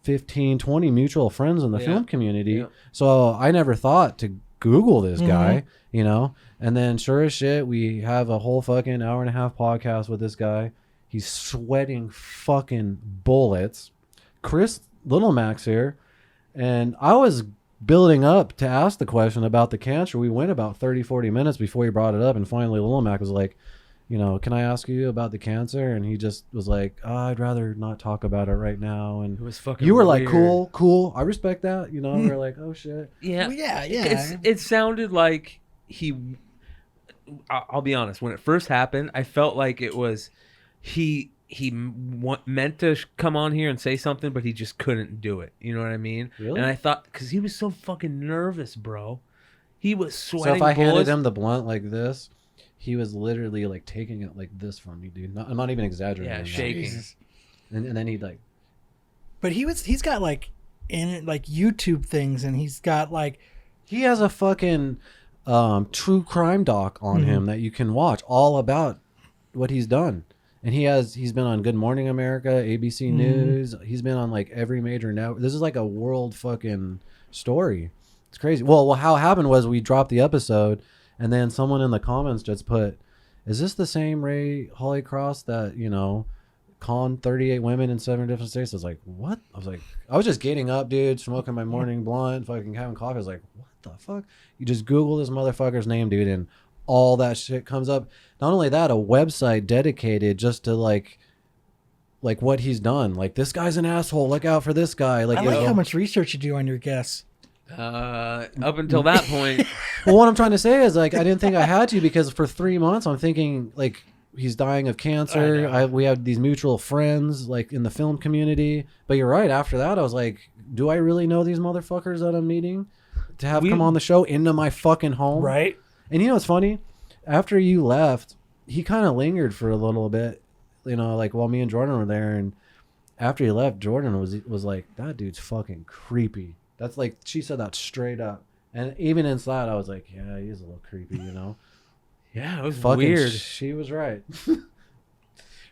15, 20 mutual friends in the film community. Yeah. So I never thought to Google this guy, you know? And then sure as shit, we have a whole fucking hour and a half podcast with this guy. He's sweating fucking bullets. Chris Little Max here. And I was building up to ask the question about the cancer. We went about 30, 40 minutes before he brought it up. And finally, Little Mac was like, you know, can I ask you about the cancer? And he just was like, I'd rather not talk about it right now. And It was fucking you were weird. like, cool. I respect that. You know, we were like, oh shit. Yeah. Well, yeah. It sounded like I'll be honest. When it first happened, I felt like it was he meant to come on here and say something, but he just couldn't do it. You know what I mean? Really? And I thought, because he was so fucking nervous, bro. He was sweating. So if I handed bullets. him the blunt like this, he was literally like taking it like this from me, dude. I'm not even exaggerating. Yeah, that. shaking. Jesus. And then he'd like. But he's got like YouTube things, and he's got like He has a fucking true crime doc on him that you can watch all about what he's done. And he's been on Good Morning America, ABC News. He's been on like every major network. This is like a world fucking story. It's crazy. Well, how it happened was we dropped the episode, and then someone in the comments just put, "Is this the same Ray Hollycross that, you know, conned 38 women in 7 different states?" I was like, what? I was just getting up, dude, smoking my morning blunt, fucking having coffee. I was like, what the fuck? You just Google this motherfucker's name, dude, and all that shit comes up. Not only that, a website dedicated just to like what he's done. Like, this guy's an asshole. Look out for this guy. Like, I like how much research you do on your guests. Up until that point. Well, what I'm trying to say is, like, I didn't think I had to, because for 3 months I'm thinking like he's dying of cancer. We have these mutual friends like in the film community. But you're right. After that, I was like, do I really know these motherfuckers that I'm meeting to have come on the show into my fucking home? Right. And you know what's funny? After you left, he kind of lingered for a little bit, you know, like while me and Jordan were there. And after he left, Jordan was like, that dude's fucking creepy. That's like, she said that straight up. And even inside, I was like, yeah, he is a little creepy, you know? Yeah, it was Fucking weird. She was right.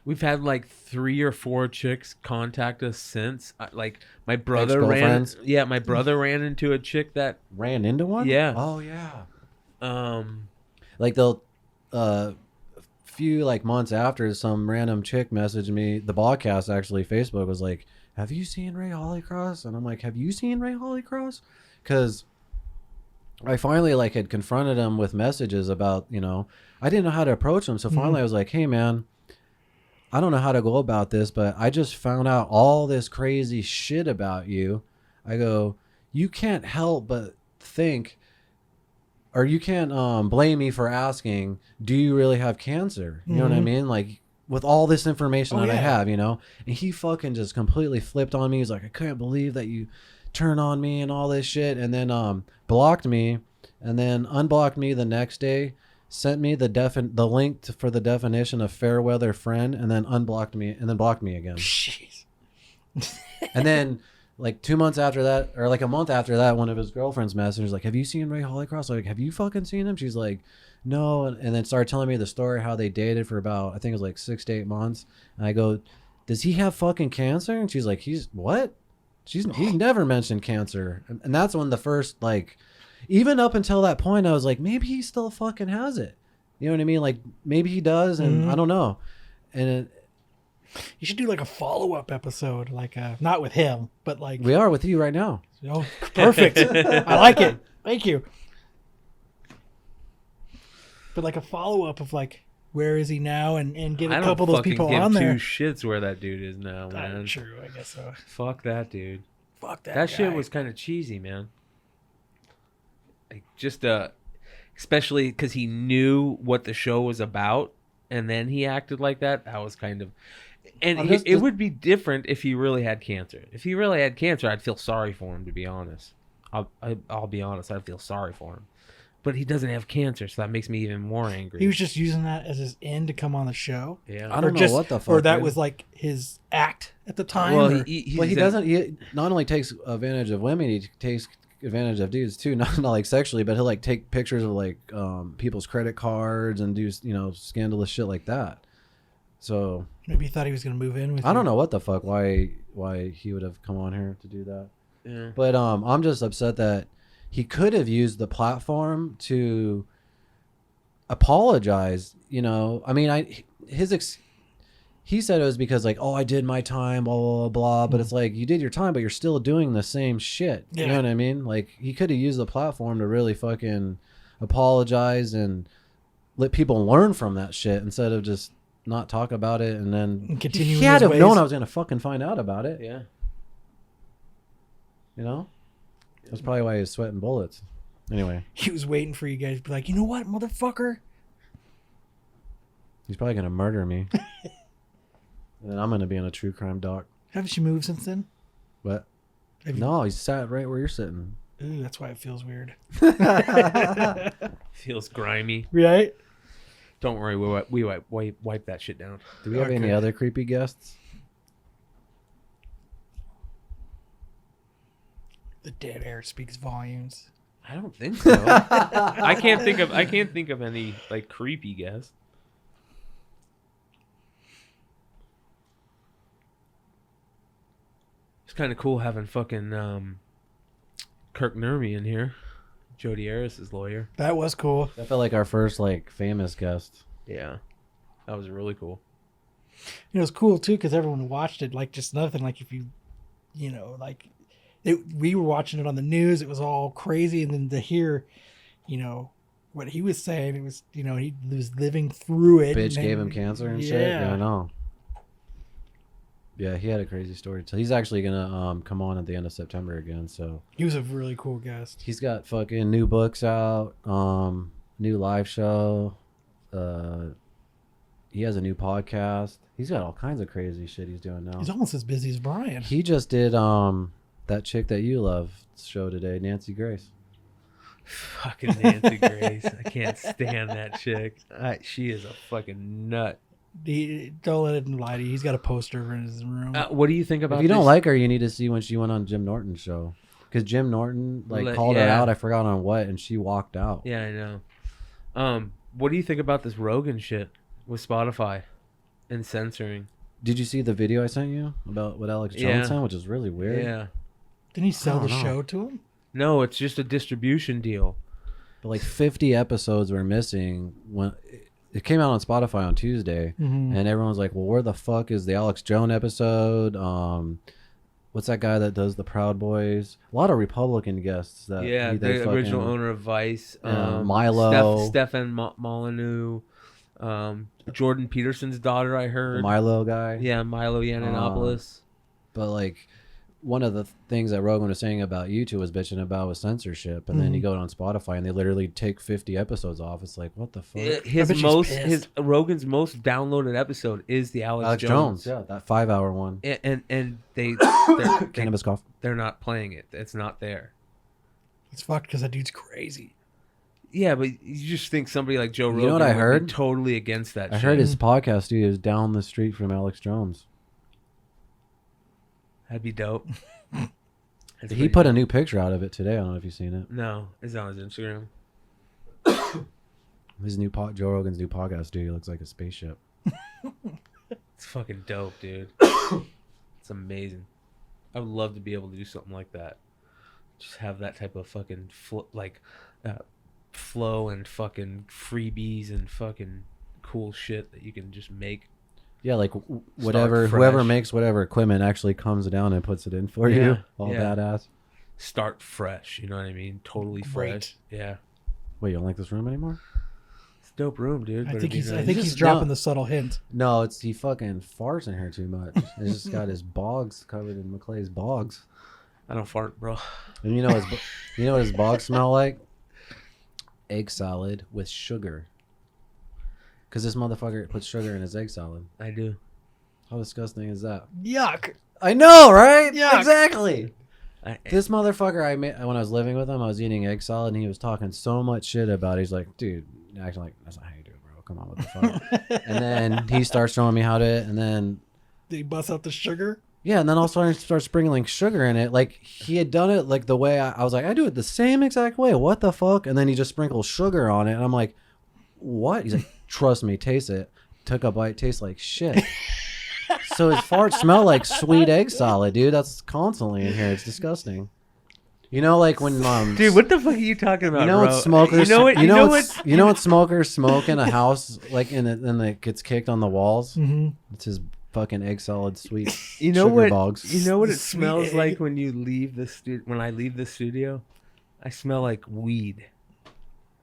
We've had like 3 or 4 chicks contact us since. Like my brother Ex-girlfriends? my brother ran into a chick that Ran into one? Yeah. Oh, yeah. like They'll, few like months after, some random chick messaged me. The Bogcast, actually, Facebook was like, have you seen Ray Hollycross? And I'm like, have you seen Ray Hollycross? Because I finally like had confronted him with messages about, you know, I didn't know how to approach him. So finally I was like, hey man, I don't know how to go about this, but I just found out all this crazy shit about you. I go, you can't help but think, or you can't blame me for asking, do you really have cancer? You know what I mean? Like, with all this information that I have, you know? And he fucking just completely flipped on me. He's like, I couldn't believe that you turned on me and all this shit. And then blocked me, and then unblocked me the next day, sent me the link for the definition of fair weather friend, and then unblocked me, and then blocked me again. Jeez. And then like 2 months after that, or like a month after that, one of his girlfriends messaged like, have you seen Ray Hollycross? Like, have you fucking seen him? She's like, no. And then started telling me the story how they dated for about, I think it was like 6 to 8 months. And I go, does he have fucking cancer? And she's like, he's what? He's never mentioned cancer. And that's when the first, like, even up until that point, I was like, maybe he still fucking has it. You know what I mean? Like, maybe he does, and I don't know. And You should do like a follow-up episode, like not with him, but like we are with you right now. Oh, perfect. I like it. Thank you. But like a follow-up of like, where is he now, and get a couple of those people on there. I don't fucking give 2 shits where that dude is now, man. True, I guess so. Fuck that dude. Fuck that That guy. shit was kind of cheesy, man. Like, just especially because he knew what the show was about, and then he acted like that. That was kind of, and it would be different if he really had cancer. If he really had cancer, I'd feel sorry for him, to be honest. I'll be honest, I'd feel sorry for him. But he doesn't have cancer, so that makes me even more angry. He was just using that as his end to come on the show. Yeah, I don't know what the fuck. Or that dude. was like his act at the time. Well, or, he doesn't. He not only takes advantage of women, he takes advantage of dudes too. Not like sexually, but he'll like take pictures of like people's credit cards and do, you know, scandalous shit like that. So maybe he thought he was gonna move in with. I don't know what the fuck why he would have come on here to do that. Yeah. But I'm just upset that he could have used the platform to apologize. You know, I mean, he said it was because like, oh, I did my time, blah, blah, blah, blah. But it's like, you did your time, but you're still doing the same shit. Yeah. You know what I mean? Like, he could have used the platform to really fucking apologize and let people learn from that shit instead of just not talk about it and then And continue he had his to have ways. known I was going to fucking find out about it. Yeah. You know? That's probably why he was sweating bullets. Anyway. He was waiting for you guys to be like, you know what, motherfucker? He's probably going to murder me. And then I'm going to be in a true crime doc. Haven't you moved since then? What? Have you- No, he's sat right where you're sitting. Ooh, that's why it feels weird. Feels grimy. Right? Don't worry, we wipe that shit down. Do we have any Okay. other creepy guests? The dead air speaks volumes. I don't think so. I can't think of any like creepy guests. It's kind of cool having fucking Kirk Nurmi in here, Jody Harris's lawyer. That was cool. That felt like our first like famous guest. Yeah, that was really cool. It was cool too because everyone watched it like just nothing. Like if you know, like we were watching it on the news. It was all crazy, and then to hear, you know, what he was saying, it was, you know, he was living through it. Bitch and gave him cancer and shit. Yeah, I know. Yeah, he had a crazy story. So he's actually gonna come on at the end of September again. So He was a really cool guest. he's got fucking new books out, new live show. He has a new podcast. He's got all kinds of crazy shit he's doing now. He's almost as busy as Brian. He just did that chick that you love show today, Nancy Grace. Fucking Nancy Grace. I can't stand that chick. She is a fucking nut. Don't let him lie to you. He's got a poster in his room. What do you think about If you don't this? like her, you need to see when she went on Jim Norton's show. Because Jim Norton called her yeah. out. I forgot on what, and she walked out. Yeah, I know. What do you think about this Rogan shit with Spotify and censoring? Did you see the video I sent you about what Alex Jones Yeah. sent, which is really weird? Yeah. Didn't he sell the I don't know. show to him? No, it's just a distribution deal. But like 50 episodes were missing when it came out on Spotify on Tuesday, Mm-hmm. and everyone's like, "Well, where the fuck is the Alex Jones episode? What's that guy that does the Proud Boys? A lot of Republican guests that Yeah, they the original fucking- owner of Vice, Milo. Stefan Molyneux, Jordan Peterson's daughter. I heard. Milo guy. Yeah, Milo Yiannopoulos. But like one of the things that Rogan was saying about YouTube was bitching about was censorship, and then you go on Spotify and they literally take 50 episodes off. It's like, what the fuck? I bet she's pissed. Rogan's most downloaded episode is the Alex Jones. Yeah, that 5-hour one. And Cannabis cough. they're not playing it. It's not there. It's fucked because that dude's crazy. Yeah, but you just think somebody like Joe Rogan You know what I would be heard? totally against that. I shit. heard his podcast studio is down the street from Alex Jones. That'd be dope. That's He pretty put dope. a new picture out of it today. I don't know if you've seen it. No, it's on his Instagram. His new Joe Rogan's new podcast studio looks like a spaceship. It's fucking dope, dude. It's amazing. I would love to be able to do something like that. Just have that type of fucking flow and fucking freebies and fucking cool shit that you can just make. Yeah, like whatever, fresh. whoever makes whatever equipment actually comes down and puts it in for you. Yeah, All yeah. badass. Start fresh, you know what I mean? Totally Great. fresh. Yeah. Wait, you don't like this room anymore? It's a dope room, dude. I but think it'd he's. be I nice. think Just he's dropping no. the subtle hint. No, it's he fucking farts in here too much. He's just got his bogs covered in McClay's bogs. I don't fart, bro. And you know what his bogs smell like? Egg salad with sugar. Because this motherfucker puts sugar in his egg salad. I do. How disgusting is that? Yuck. I know, right? Yuck. Exactly. This motherfucker, when I was living with him, I was eating egg salad, and he was talking so much shit about it. He's like, dude, acting like, that's not how you do it, bro. Come on, what the fuck? And then he starts showing me how to, and then, Did he bust out the sugar? yeah, and then all of a sudden he starts sprinkling sugar in it. Like, he had done it like the way I was like, I do it the same exact way. What the fuck? And then he just sprinkles sugar on it, and I'm like, what? He's like, trust me, taste it. Took a bite, tastes like shit. So his farts smell like sweet egg salad, dude. That's constantly in here. It's disgusting. You know, like when Dude, what the fuck are you talking about? you know bro? what smokers You know what smokers smoke in a house like and it gets kicked on the walls. Mm-hmm. It's his fucking egg salad sweet. You know sugar what? bogs. You know what it Sweet smells egg. like when you leave the when I leave the studio? I smell like weed.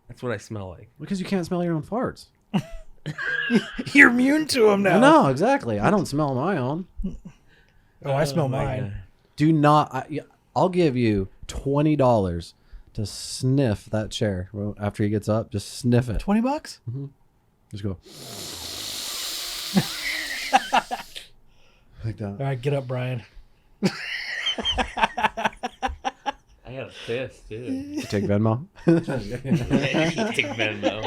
That's what I smell like. Because you can't smell your own farts. You're immune to them now. No, exactly. I don't smell my own. Oh, I smell my mine. God. Do not. I'll give you $20 to sniff that chair after he gets up. Just sniff it. $20? Just go. Like that. All right, get up, Brian. I got a piss too. You take Venmo. Take Venmo.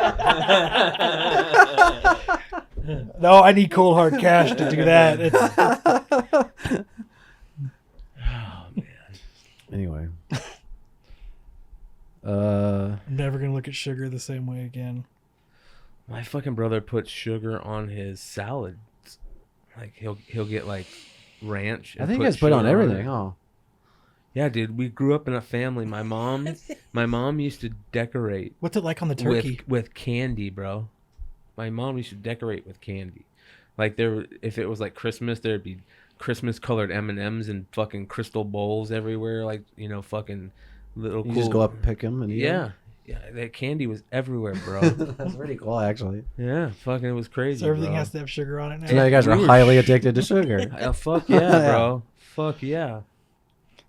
No, I need cold hard cash to do that. Oh man. Anyway. I'm never gonna look at sugar the same way again. My fucking brother puts sugar on his salads. Like he'll get like ranch. I and think you guys put on sugar everything, it. huh? Yeah, dude. We grew up in a family. My mom used to decorate What's it like on the turkey? with candy, bro. My mom used to decorate with candy. Like if it was like Christmas, there'd be Christmas colored M&Ms and fucking crystal bowls everywhere. Like fucking little. You cool... just go up and pick them and eat them? Yeah, that candy was everywhere, bro. That's pretty cool, actually. Yeah, fucking, it was crazy. So everything bro. has to have sugar on it now. So now you guys are highly addicted to sugar. Fuck yeah, bro. Fuck yeah.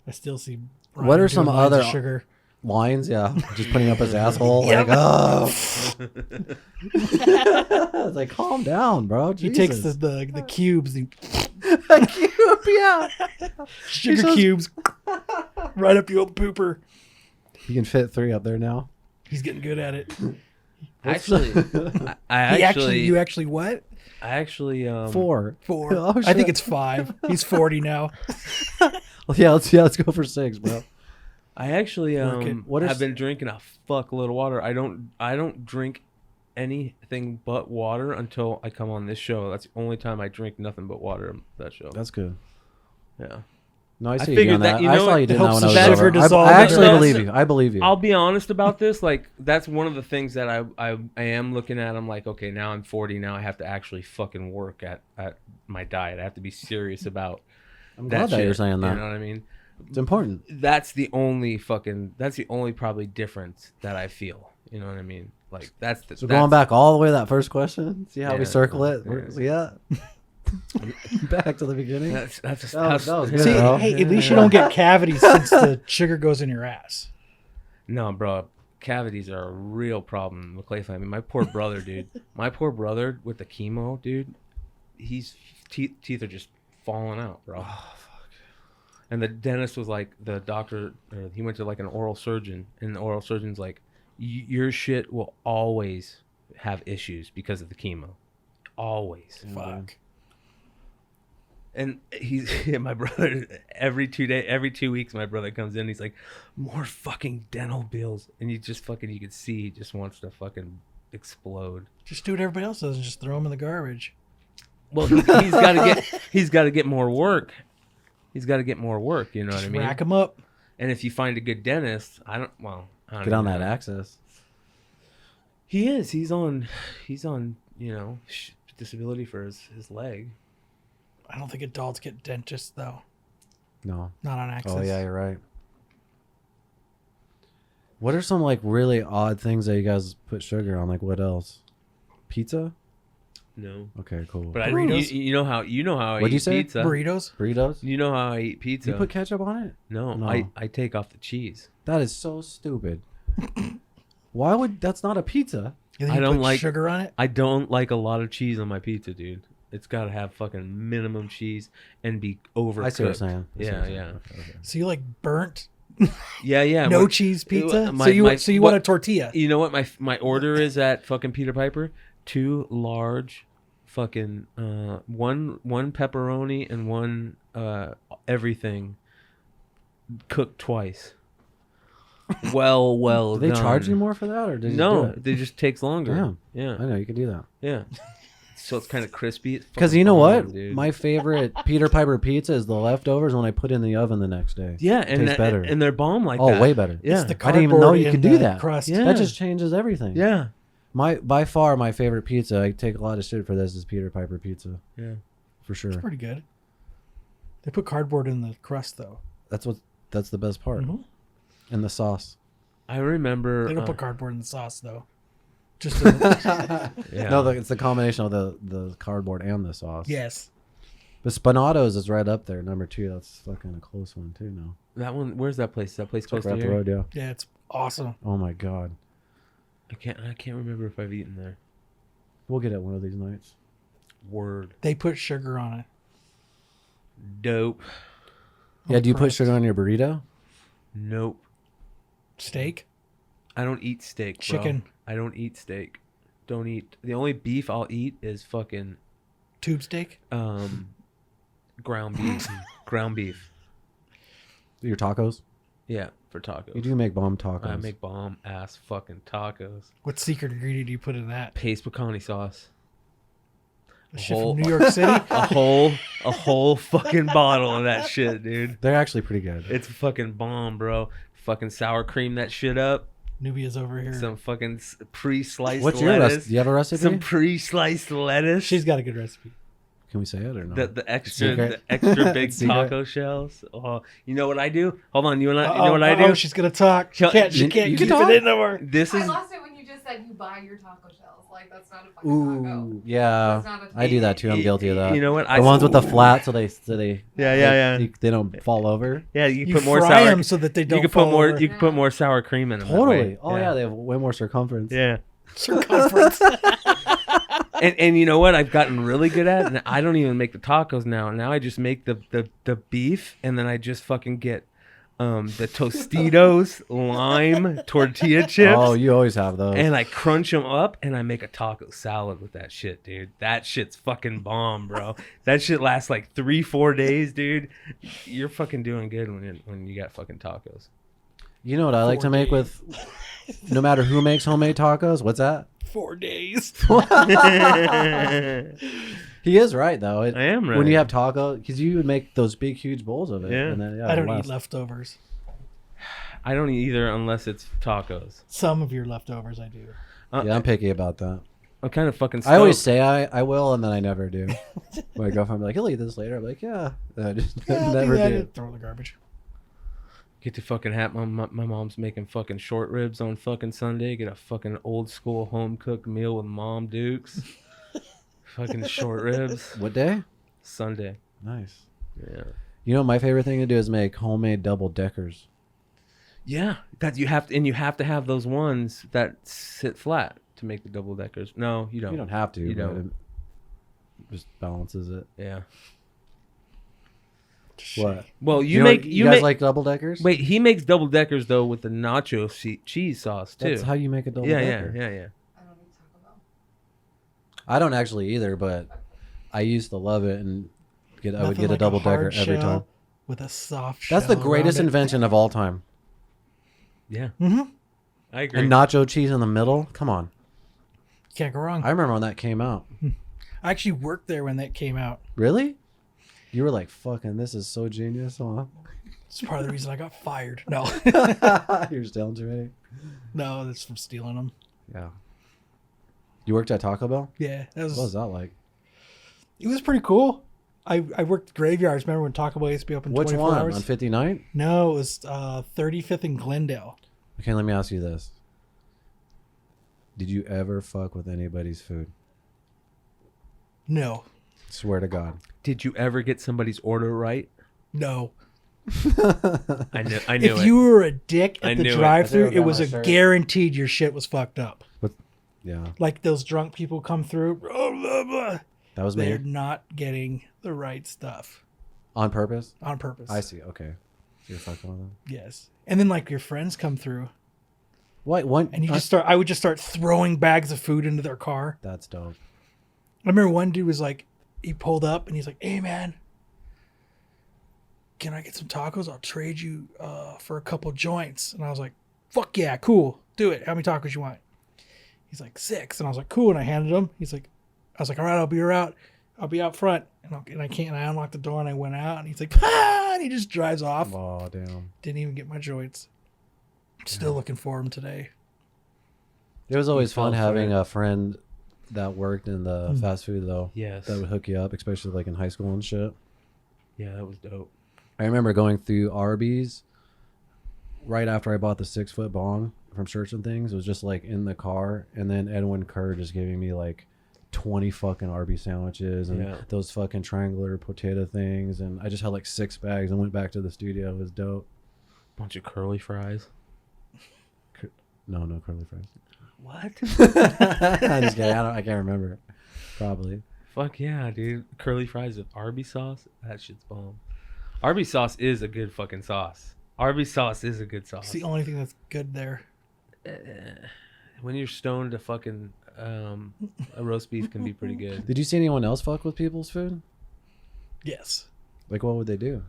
I still see. What are Ryan some doing lines of other- sugar? Lines, yeah. Just putting up his asshole. Yep. Like, oh. It's like, calm down, bro. He Jesus. takes the cubes, The cube, yeah. sugar so- cubes, right up your old pooper. You can fit 3 up there now. He's getting good at it. Actually, You actually what? I actually 4. 4. Oh, I think shit. it's 5. He's 40 now. Well, yeah, let's go for 6, bro. I actually What have is- been drinking a fuckload of water. I don't drink anything but water until I come on this show. That's the only time I drink nothing but water on that show. That's good. Yeah. No, I see you figured doing that, that. you I know saw what? you did It that helps when I the was sugar over. dissolve I in actually your- believe you. I believe you. I'll be honest about this. Like, that's one of the things that I am looking at. I'm like, okay, now I'm 40. Now I have to actually fucking work at my diet. I have to be serious about I'm glad that shit, you're saying that. You know what I mean? It's important. That's the only probably difference that I feel. You know what I mean? Like, that's the. So going back all the way to that first question, see how we Yeah, circle it? yeah. See that? Back to the beginning. That's That was good, See, bro. hey, at least you don't get cavities since the sugar goes in your ass. No, bro. Cavities are a real problem in the McClay family. My poor brother, dude. My poor brother with the chemo, dude. He's teeth are just falling out, bro. Oh, fuck. And the dentist was like, the doctor, or he went to like an oral surgeon, and the oral surgeon's like, your shit will always have issues because of the chemo. Always. Fuck. And my brother, every 2 weeks, my brother comes in, he's like, more fucking dental bills. And you could see he just wants to fucking explode. Just do what everybody else does and just throw them in the garbage. Well, he's got to get more work. He's got to get more work. You know Just what I mean? rack them up. And if you find a good dentist, I don't Get on even that know. access. He is. He's on. Disability for his leg. I don't think adults get dentists though. No. Not on access. Oh yeah, you're right. What are some like really odd things that you guys put sugar on? Like what else? Pizza? No. Okay, cool. But Burritos? you know how I What'd eat you say? pizza. Burritos. Burritos? You know how I eat pizza. You put ketchup on it? No, No. I take off the cheese. That is so stupid. Why would that's not a pizza? And then I you don't put like- sugar on it. I don't like a lot of cheese on my pizza, dude. It's got to have fucking minimum cheese and be overcooked. I see what you're saying. I see Yeah, what you're yeah. saying. Okay. So you like burnt, Yeah. no What- cheese pizza. my- so you my- want what- a tortilla. You know what my order is at fucking Peter Piper? 2 large fucking one pepperoni and one everything cooked twice. Well Did they charge done. you more for that, or did you No, do it? it just takes longer. Damn. Yeah. I know you could do that. Yeah. so it's kind of crispy. Because you know what? Dude. My favorite Peter Piper pizza is the leftovers when I put it in the oven the next day. Yeah, It and tastes better. and they're bomb like that. Oh, way better. Yeah, It's the I didn't even know cardboard you could in do the that. crust. Yeah. That just changes everything. yeah, By far my favorite pizza. I take a lot of shit for this. Is Peter Piper pizza yeah. for sure. It's pretty good. They put cardboard in the crust though. That's the best part. Mhm. And the sauce. I remember. They don't put cardboard in the sauce though. Just in the, Yeah. No, it's the combination of the cardboard and the sauce. yes. But Spinato's is right up there, number 2. That's fucking a close one too. Now. That one. Where's that place? Is that place close Right to up the here? road, yeah. Yeah, it's awesome. Oh my god. I can't remember if I've eaten there. We'll get it one of these nights. Word. They put sugar on it. Dope. Yeah, do you put crust. sugar on your burrito? Nope. Steak, I don't eat steak. Bro. chicken, I don't eat steak. Don't eat. The only beef I'll eat is fucking tube steak. ground beef. Ground beef. Your tacos? Yeah, for tacos. You do make bomb tacos. I make bomb ass fucking tacos. What secret ingredient do you put in that? Paste pecani sauce. The shit whole- from New York City. A whole fucking bottle of that shit, dude. They're actually pretty good. It's fucking bomb, bro. Fucking sour cream that shit up. Nubia's over here. Some fucking pre-sliced What's your lettuce. recipe? Do you have a recipe? Some pre-sliced lettuce. She's got a good recipe. Can we say it or no? The extra Secret? big Secret? taco shells. Oh, you know what I do? Hold on, you know what I do? Oh, she's gonna talk. She Shall- can't you keep can talk? it in no more. This I is lost it when you just said you buy your taco shells. Like, that's not a fucking taco. Ooh, yeah. That's not a I do that too. I'm guilty of that. You know what? The ones with the flat, so they Yeah. they don't fall over. Yeah, you You put more fry sour. them so that they don't. You could put fall more. over. You could put more sour cream in them. that Totally. way. Oh yeah, they have way more circumference. Yeah. circumference. And you know what? I've gotten really good at, and I don't even make the tacos now. Now I just make the beef, and then I just fucking get the Tostitos lime tortilla chips. Oh, you always have those. And I crunch them up, and I make a taco salad with that shit, dude. That shit's fucking bomb, bro. That shit lasts like 3-4 days, dude. You're fucking doing good when you got fucking tacos. You know what I like to make with, no matter who makes homemade tacos? What's that? 4 days. He is right though. I am right. When you have taco, because you would make those big, huge bowls of it. Yeah. And then, I don't it eat leftovers. I don't eat either unless it's tacos. Some of your leftovers I do. Yeah, I'm picky about that. I'm kind of fucking stoked. I always say I will, and then I never do. My girlfriend be like, "He'll eat this later." I'm like, "Yeah," and I just Yeah, never that. do. Throw it in the garbage. Get to fucking have my mom's making fucking short ribs on fucking Sunday. Get a fucking old school home cooked meal with Mom Dukes. Fucking short ribs. What day? Sunday. Nice. Yeah. You know, my favorite thing to do is make homemade double deckers. Yeah. That you have to have those ones that sit flat to make the double deckers. No, you don't. You don't have to. You but don't. It just balances it. Yeah. What? Well, You guys make like double deckers? Wait, he makes double deckers though with the nacho cheese sauce too. That's how you make a double yeah, decker. yeah. I don't eat Taco Bell. I don't actually either, but I used to love it, and I would Nothing get a like double decker hard every shell time. with a soft. That's the shell greatest around it. invention of all time. Yeah, Mhm. I agree. And nacho cheese in the middle. Come on. Can't go wrong. I remember when that came out. I actually worked there when that came out. Really? You were like, "Fucking, this is so genius, huh?" It's part of the reason I got fired. No, You're still too many. no, that's from stealing them. Yeah. You worked at Taco Bell? Yeah, that What was was. that like? It was pretty cool. I worked graveyards. Remember when Taco Bell used to be open Which 24 one? hours? On 59? No, it was 35th and Glendale. Okay, let me ask you this. Did you ever fuck with anybody's food? No, Swear to God. Did you ever get somebody's order right? no. I knew If it. you were a dick I at the knew it. drive-through, I think it I got was my a shirt. guaranteed your shit was fucked up. Yeah, Like those drunk people come through. Blah, blah, blah. that was They're me. not getting the right stuff On purpose? on purpose. I see. Okay. So you're fucking with them. Yes. And then like your friends come through What? One? and I would just start throwing bags of food into their car. That's dope. I remember one dude was like, he pulled up and he's like, "Hey man, can I get some tacos? I'll trade you for a couple joints." And I was like, "Fuck yeah, cool. Do it. How many tacos you want?" He's like, 6. And I was like, "Cool." And I handed him. He's like, I was like, all right, I'll be out front. And I can't. And I unlocked the door and I went out. And he's like, ah! And he just drives off. Oh, damn. Didn't even get my joints. Still looking for him today. It was always fun fell for having it. a friend that worked in the fast food, though. Yes. That would hook you up, especially like in high school and shit. Yeah, that was dope. I remember going through Arby's right after I bought the 6-foot bong from Church and Things. It was just like in the car, and then Edwin Kerr just giving me like 20 fucking Arby's sandwiches and those fucking triangular potato things, and I just had like 6 bags and went back to the studio. It was dope. Bunch of curly fries. No curly fries. What? I'm just kidding. I can't remember. Probably. Fuck yeah, dude. Curly fries with Arby's sauce? That shit's bomb. Arby's sauce is a good fucking sauce. Arby's sauce is a good sauce. It's the only thing that's good there. When you're stoned, a fucking a roast beef can be pretty good. Did you see anyone else fuck with people's food? Yes. Like, what would they do?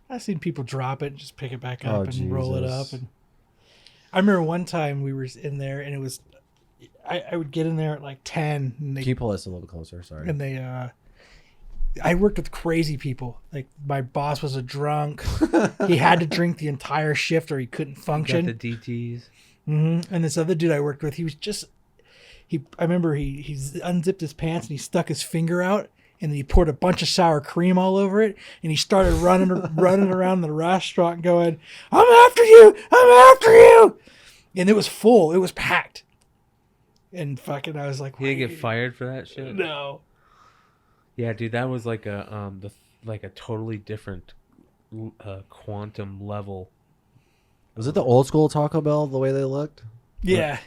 I've seen people drop it, just pick it back Oh, up and roll it Jesus. up. And I remember one time we were in there and it was, I would get in there at like 10 and Can you pull us a little closer? Sorry. and they I worked with crazy people. Like my boss was a drunk. He had to drink the entire shift or he couldn't function. Got the DTs. And this other dude I worked with, he was just I remember he unzipped his pants and he stuck his finger out and then he poured a bunch of sour cream all over it and he started running around the restaurant going, I'm after you, and it was full, it was packed. And fucking I was like, He didn't get fired for that shit? No. Yeah, dude, that was like a a totally different quantum level. Was it the old school Taco Bell, the way they looked? Yeah.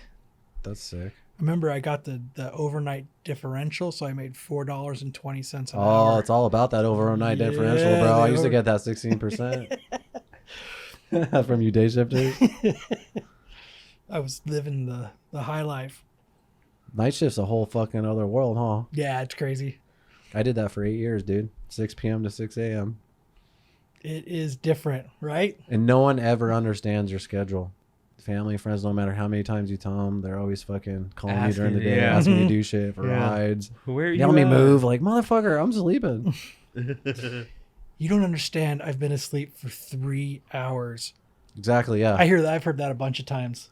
That's sick. I remember I got the overnight differential, so I made $4.20 an Oh, hour. it's all about that overnight Yeah, differential, bro. I the used to get that 16% from you day shifters. I was living the high life. Night shift's a whole fucking other world, huh? Yeah, it's crazy. I did that for 8 years, dude. 6 p.m. to 6 a.m. It is different, right? And no one ever understands your schedule. Family, friends, no matter how many times you tell them, they're always fucking calling you during the Asking, day, yeah. asking you to do shit for Yeah. rides. Where are you Yell me at? move. Like, motherfucker, I'm sleeping. You don't understand. I've been asleep for 3 hours. Exactly, yeah. I hear that. I've heard that a bunch of times.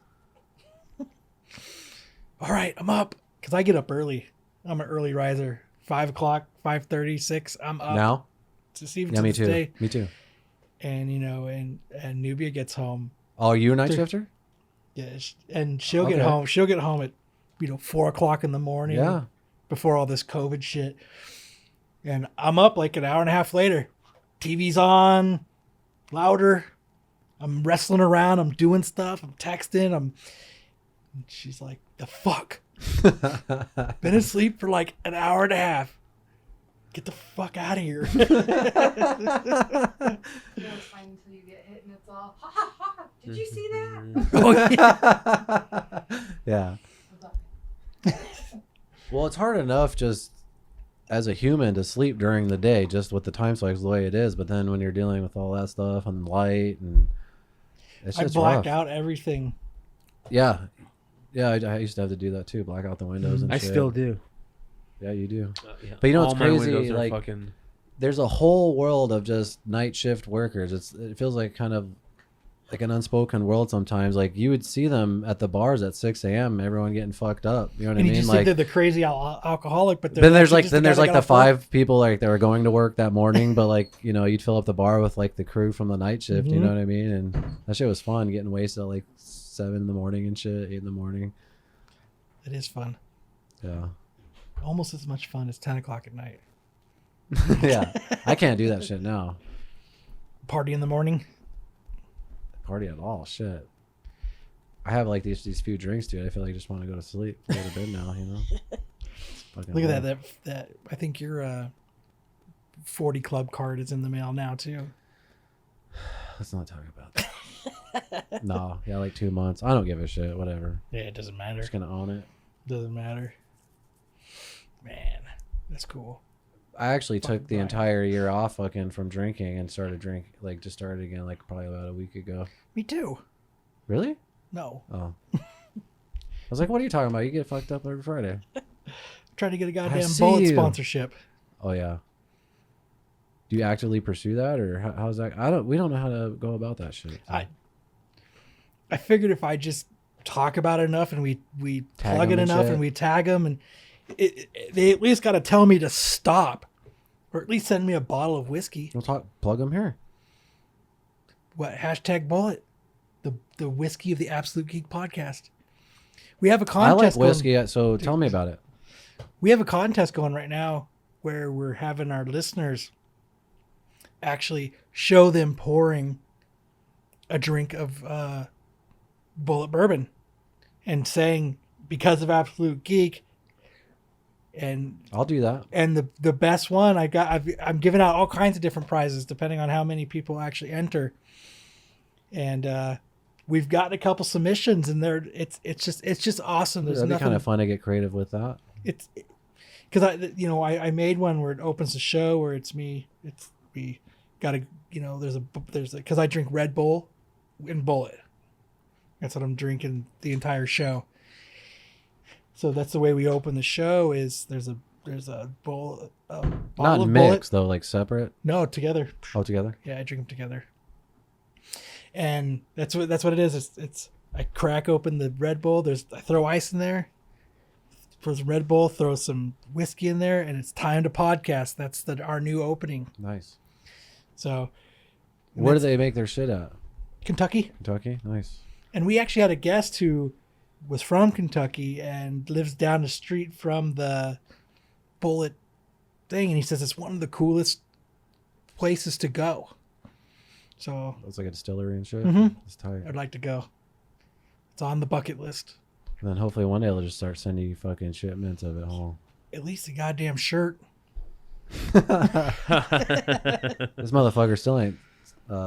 All right, I'm up. Because I get up early. I'm an early riser. 5 o'clock, 5:30, 6. I'm up. Now? To see Yeah, me too. Day. Me too. And, and Nubia gets home. Oh, you a night Dude. shifter? Yeah, and she'll get Okay. home. She'll get home at 4 o'clock in the morning. Yeah. Before all this COVID shit, and I'm up like an hour and a half later. TV's on, louder. I'm wrestling around. I'm doing stuff. I'm texting. And she's like, "The fuck? Been asleep for like an hour and a half. Get the fuck out of here." You know, it's fine until you get hit and it's all, ha ha ha, did you see that? Oh, yeah. Yeah. Well, it's hard enough just as a human to sleep during the day, just with the time cycles the way it is. But then when you're dealing with all that stuff and light and it's I just black rough. out everything. Yeah. Yeah, I used to have to do that too. Black out the windows and I shit. still do. Yeah, you do. Yeah. But you know All what's my crazy? windows are Like, fucking... there's a whole world of just night shift workers. It feels like kind of like an unspoken world sometimes. Like you would see them at the bars at 6 a.m. Everyone getting fucked up. You know what And I you mean? just Like think they're the crazy alcoholic, but then there's actually like just then guy there's that like got the off work. 5 people like that were going to work that morning, but like you'd fill up the bar with like the crew from the night shift. You Mhm. know what I mean? And that shit was fun. Getting wasted at like 7 in the morning and shit, 8 in the morning. It is fun. Yeah. Almost as much fun as 10 o'clock at night. Yeah. I can't do that shit now. Party in the morning. Party at all. Shit. I have like these few drinks, dude. I feel like I just want to go to sleep. Go to bed now, you know? It's fucking Look at lame. that. I think your 40 club card is in the mail now too. Let's not talk about that. No. Yeah, like 2 months. I don't give a shit. Whatever. Yeah, it doesn't matter. Just going to own it. Doesn't matter. Man, that's cool. I actually Fucking took the Brian. entire year off fucking from drinking and just started again like probably about a week ago. Me too. Really? No. Oh. I was like, what are you talking about? You get fucked up every Friday. trying to get a goddamn see bullet you. sponsorship. Oh yeah. Do you actively pursue that, or how's that? We don't know how to go about that shit. So. I figured if I just talk about it enough and we Tag plug it 'em and enough shit. and we tag them, and they at least got to tell me to stop, or at least send me a bottle of whiskey. We'll plug them here. What hashtag bullet? The whiskey of the Absolute Geek Podcast. We have a I like contest. whiskey, so tell me about it. We have a contest going right now where we're having our listeners actually show them pouring a drink of Bullet Bourbon and saying, because of Absolute Geek. And I'll do that. And the best one I'm giving out all kinds of different prizes depending on how many people actually enter. And we've gotten a couple submissions, and it's just awesome. There's That'd be nothing kind of fun to get creative with that. It's because I made one where it opens the show where we got to there's because I drink Red Bull and Bullet. That's what I'm drinking the entire show. So that's the way we open the show. Is there's a bowl, bottle Not of mixed Bullet. though, like separate. No, together. All together. Yeah, I drink them together. And that's what it is. It's I crack open the Red Bull. I throw ice in there. For some Red Bull, throw some whiskey in there, and it's time to podcast. That's our new opening. Nice. So, Where do they make their shit at? Kentucky. Kentucky. Nice. And we actually had a guest who was from Kentucky and lives down the street from the Bullet thing, and he says it's one of the coolest places to go. So It's like a distillery and shit. Mhm. It's tight. I'd like to go. It's on the bucket list. And then hopefully one day they'll just start sending you fucking shipments of it home. At least a goddamn shirt. This motherfucker still ain't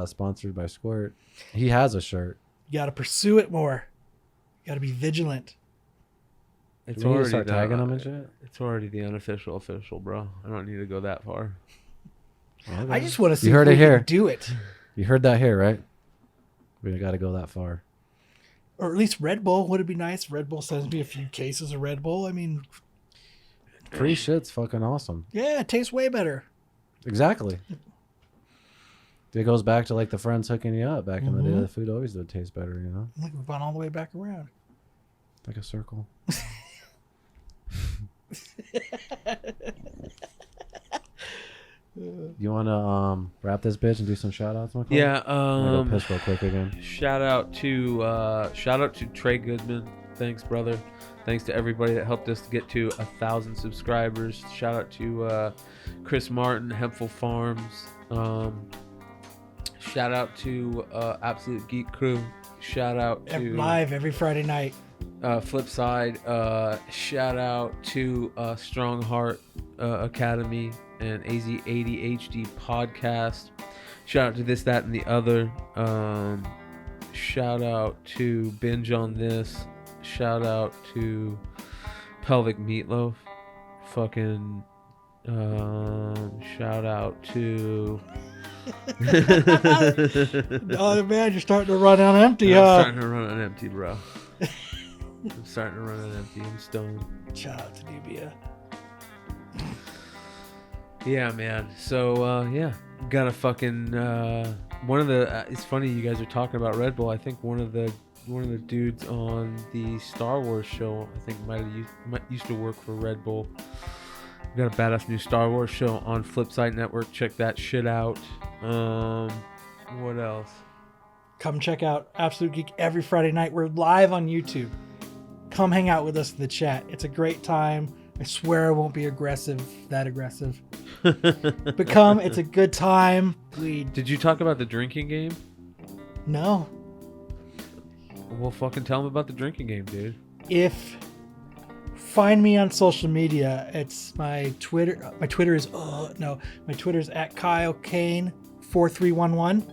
sponsored by Squirt. He has a shirt. You got to pursue it more. You got to be vigilant. It's Do we need to already start tagging the- them and shit? It's already the unofficial official, bro. I don't need to go that far. Okay. I just want to see You heard if it we here. can do it. You heard that here, right? We got to go that far. Or at least Red Bull. Would it be nice? Red Bull sends me a few cases of Red Bull. I mean, Free shit's fucking awesome. yeah, it tastes way better. Exactly. It goes back to like the friends hooking you up back in the day. Mhm. The food always did taste better, you know? Look, we've gone all the way back around. Like a circle. You want to wrap this bitch and do some shout outs? Yeah. I'm gonna go piss real quick again. Shout out to Trey Goodman. Thanks, brother. Thanks to everybody that helped us to get to 1,000 subscribers. Shout out to Chris Martin, Hempful Farms. Shout out to Absolute Geek Crew. Shout out to Live every Friday night. Flip Side. Shout out to Strong Heart Academy and AZ80HD Podcast. Shout out to This, That, and the Other. Shout out to Binge on This. Shout out to Pelvic Meatloaf. Fucking shout out to Oh man, you're starting to run on empty, I'm huh? starting to run on empty, bro. I'm starting to run on empty. I'm stoned. Shout out to Dubia. Yeah, man. So yeah, got a fucking one of the. It's funny you guys are talking about Red Bull. I think one of the dudes on the Star Wars show, I think might used to work for Red Bull. We got a badass new Star Wars show on Flipside Network. Check that shit out. What else? Come check out Absolute Geek every Friday night. We're live on YouTube. Come hang out with us in the chat. It's a great time. I swear I won't be that aggressive. But come, it's a good time. Did you talk about the drinking game? No. Well, fucking tell them about the drinking game, dude. Find me on social media. It's my Twitter. My Twitter is my Twitter is at Kyle Kane 4311.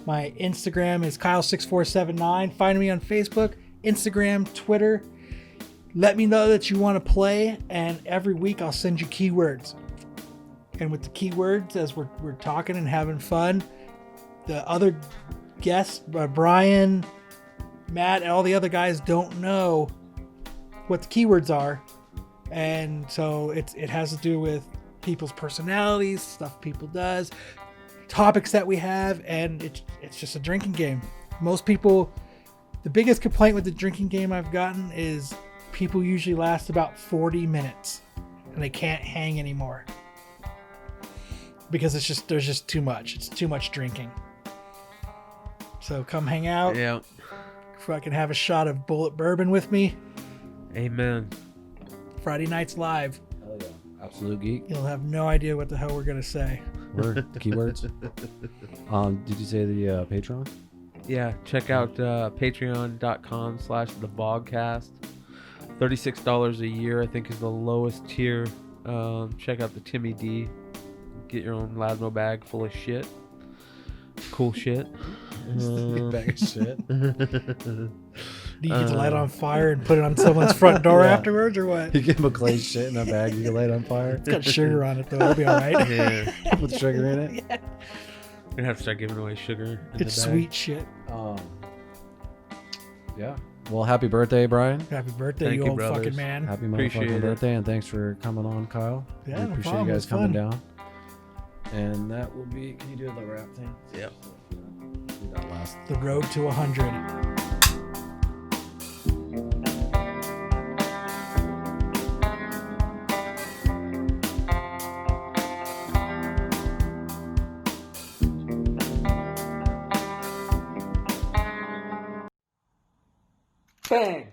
My Instagram is Kyle6479. Find me on Facebook, Instagram, Twitter. Let me know that you want to play, and every week I'll send you keywords. And with the keywords, as we're talking and having fun, the other guests, Brian, Matt, and all the other guys don't know what the keywords are. And so it has to do with people's personalities, stuff people does, topics that we have, and it's just a drinking game. Most people, the biggest complaint with the drinking game I've gotten is people usually last about 40 minutes and they can't hang anymore because there's just too much. It's too much drinking. So come hang out. Yeah. Fucking have a shot of Bullet Bourbon with me. Amen. Friday nights live. Hell yeah. Absolute geek. You'll have no idea what the hell we're gonna say. Word. Keywords. Did you say the Patreon? Yeah, check out patreon.com/thebogcast. $36 a year, I think, is the lowest tier. Check out the Timmy D. Get your own Lasmo bag full of shit. Cool shit. Bag of shit. Do you get to light on fire and put it on someone's front door afterwards, or what? You give McClay's shit in a bag you can light on fire. It's got sugar on it, though. It'll be all right. Yeah. With sugar in it. Yeah. We're gonna have to start giving away sugar. It's sweet shit. Yeah. Well, happy birthday, Brian. Happy birthday, Thank you you, old brothers. fucking man. Happy Appreciate motherfucking it. birthday, and thanks for coming on, Kyle. Yeah, We no appreciate problem. you It guys was coming fun. down. And that will be. Can you do the rap thing? Yep. Do that last. The road to 100. Bang!